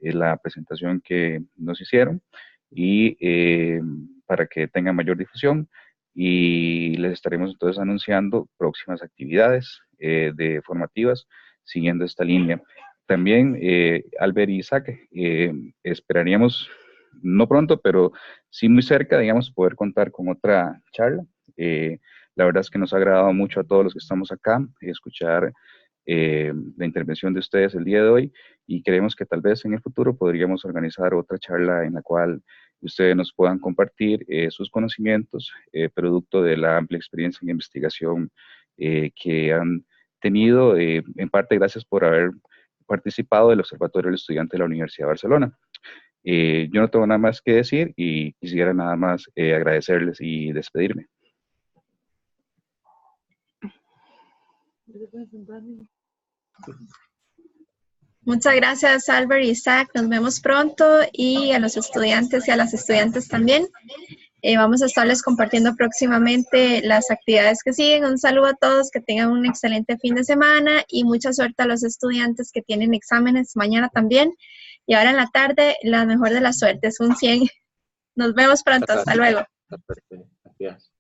la presentación que nos hicieron y para que tenga mayor difusión y les estaremos entonces anunciando próximas actividades de formativas siguiendo esta línea. También, Albert y Isaac, esperaríamos no pronto, pero sí muy cerca, digamos, poder contar con otra charla. La verdad es que nos ha agradado mucho a todos los que estamos acá escuchar la intervención de ustedes el día de hoy y creemos que tal vez en el futuro podríamos organizar otra charla en la cual ustedes nos puedan compartir sus conocimientos, producto de la amplia experiencia en investigación que han tenido, en parte gracias por haber participado del Observatorio del Estudiante de la Universidad de Barcelona. Yo no tengo nada más que decir y quisiera nada más agradecerles y despedirme. Muchas gracias, Albert y Isaac. Nos vemos pronto y a los estudiantes y a las estudiantes también. Vamos a estarles compartiendo próximamente las actividades que siguen. Un saludo a todos, que tengan un excelente fin de semana y mucha suerte a los estudiantes que tienen exámenes mañana también. Y ahora en la tarde, la mejor de las suertes, un 100. Nos vemos pronto, hasta luego. Gracias.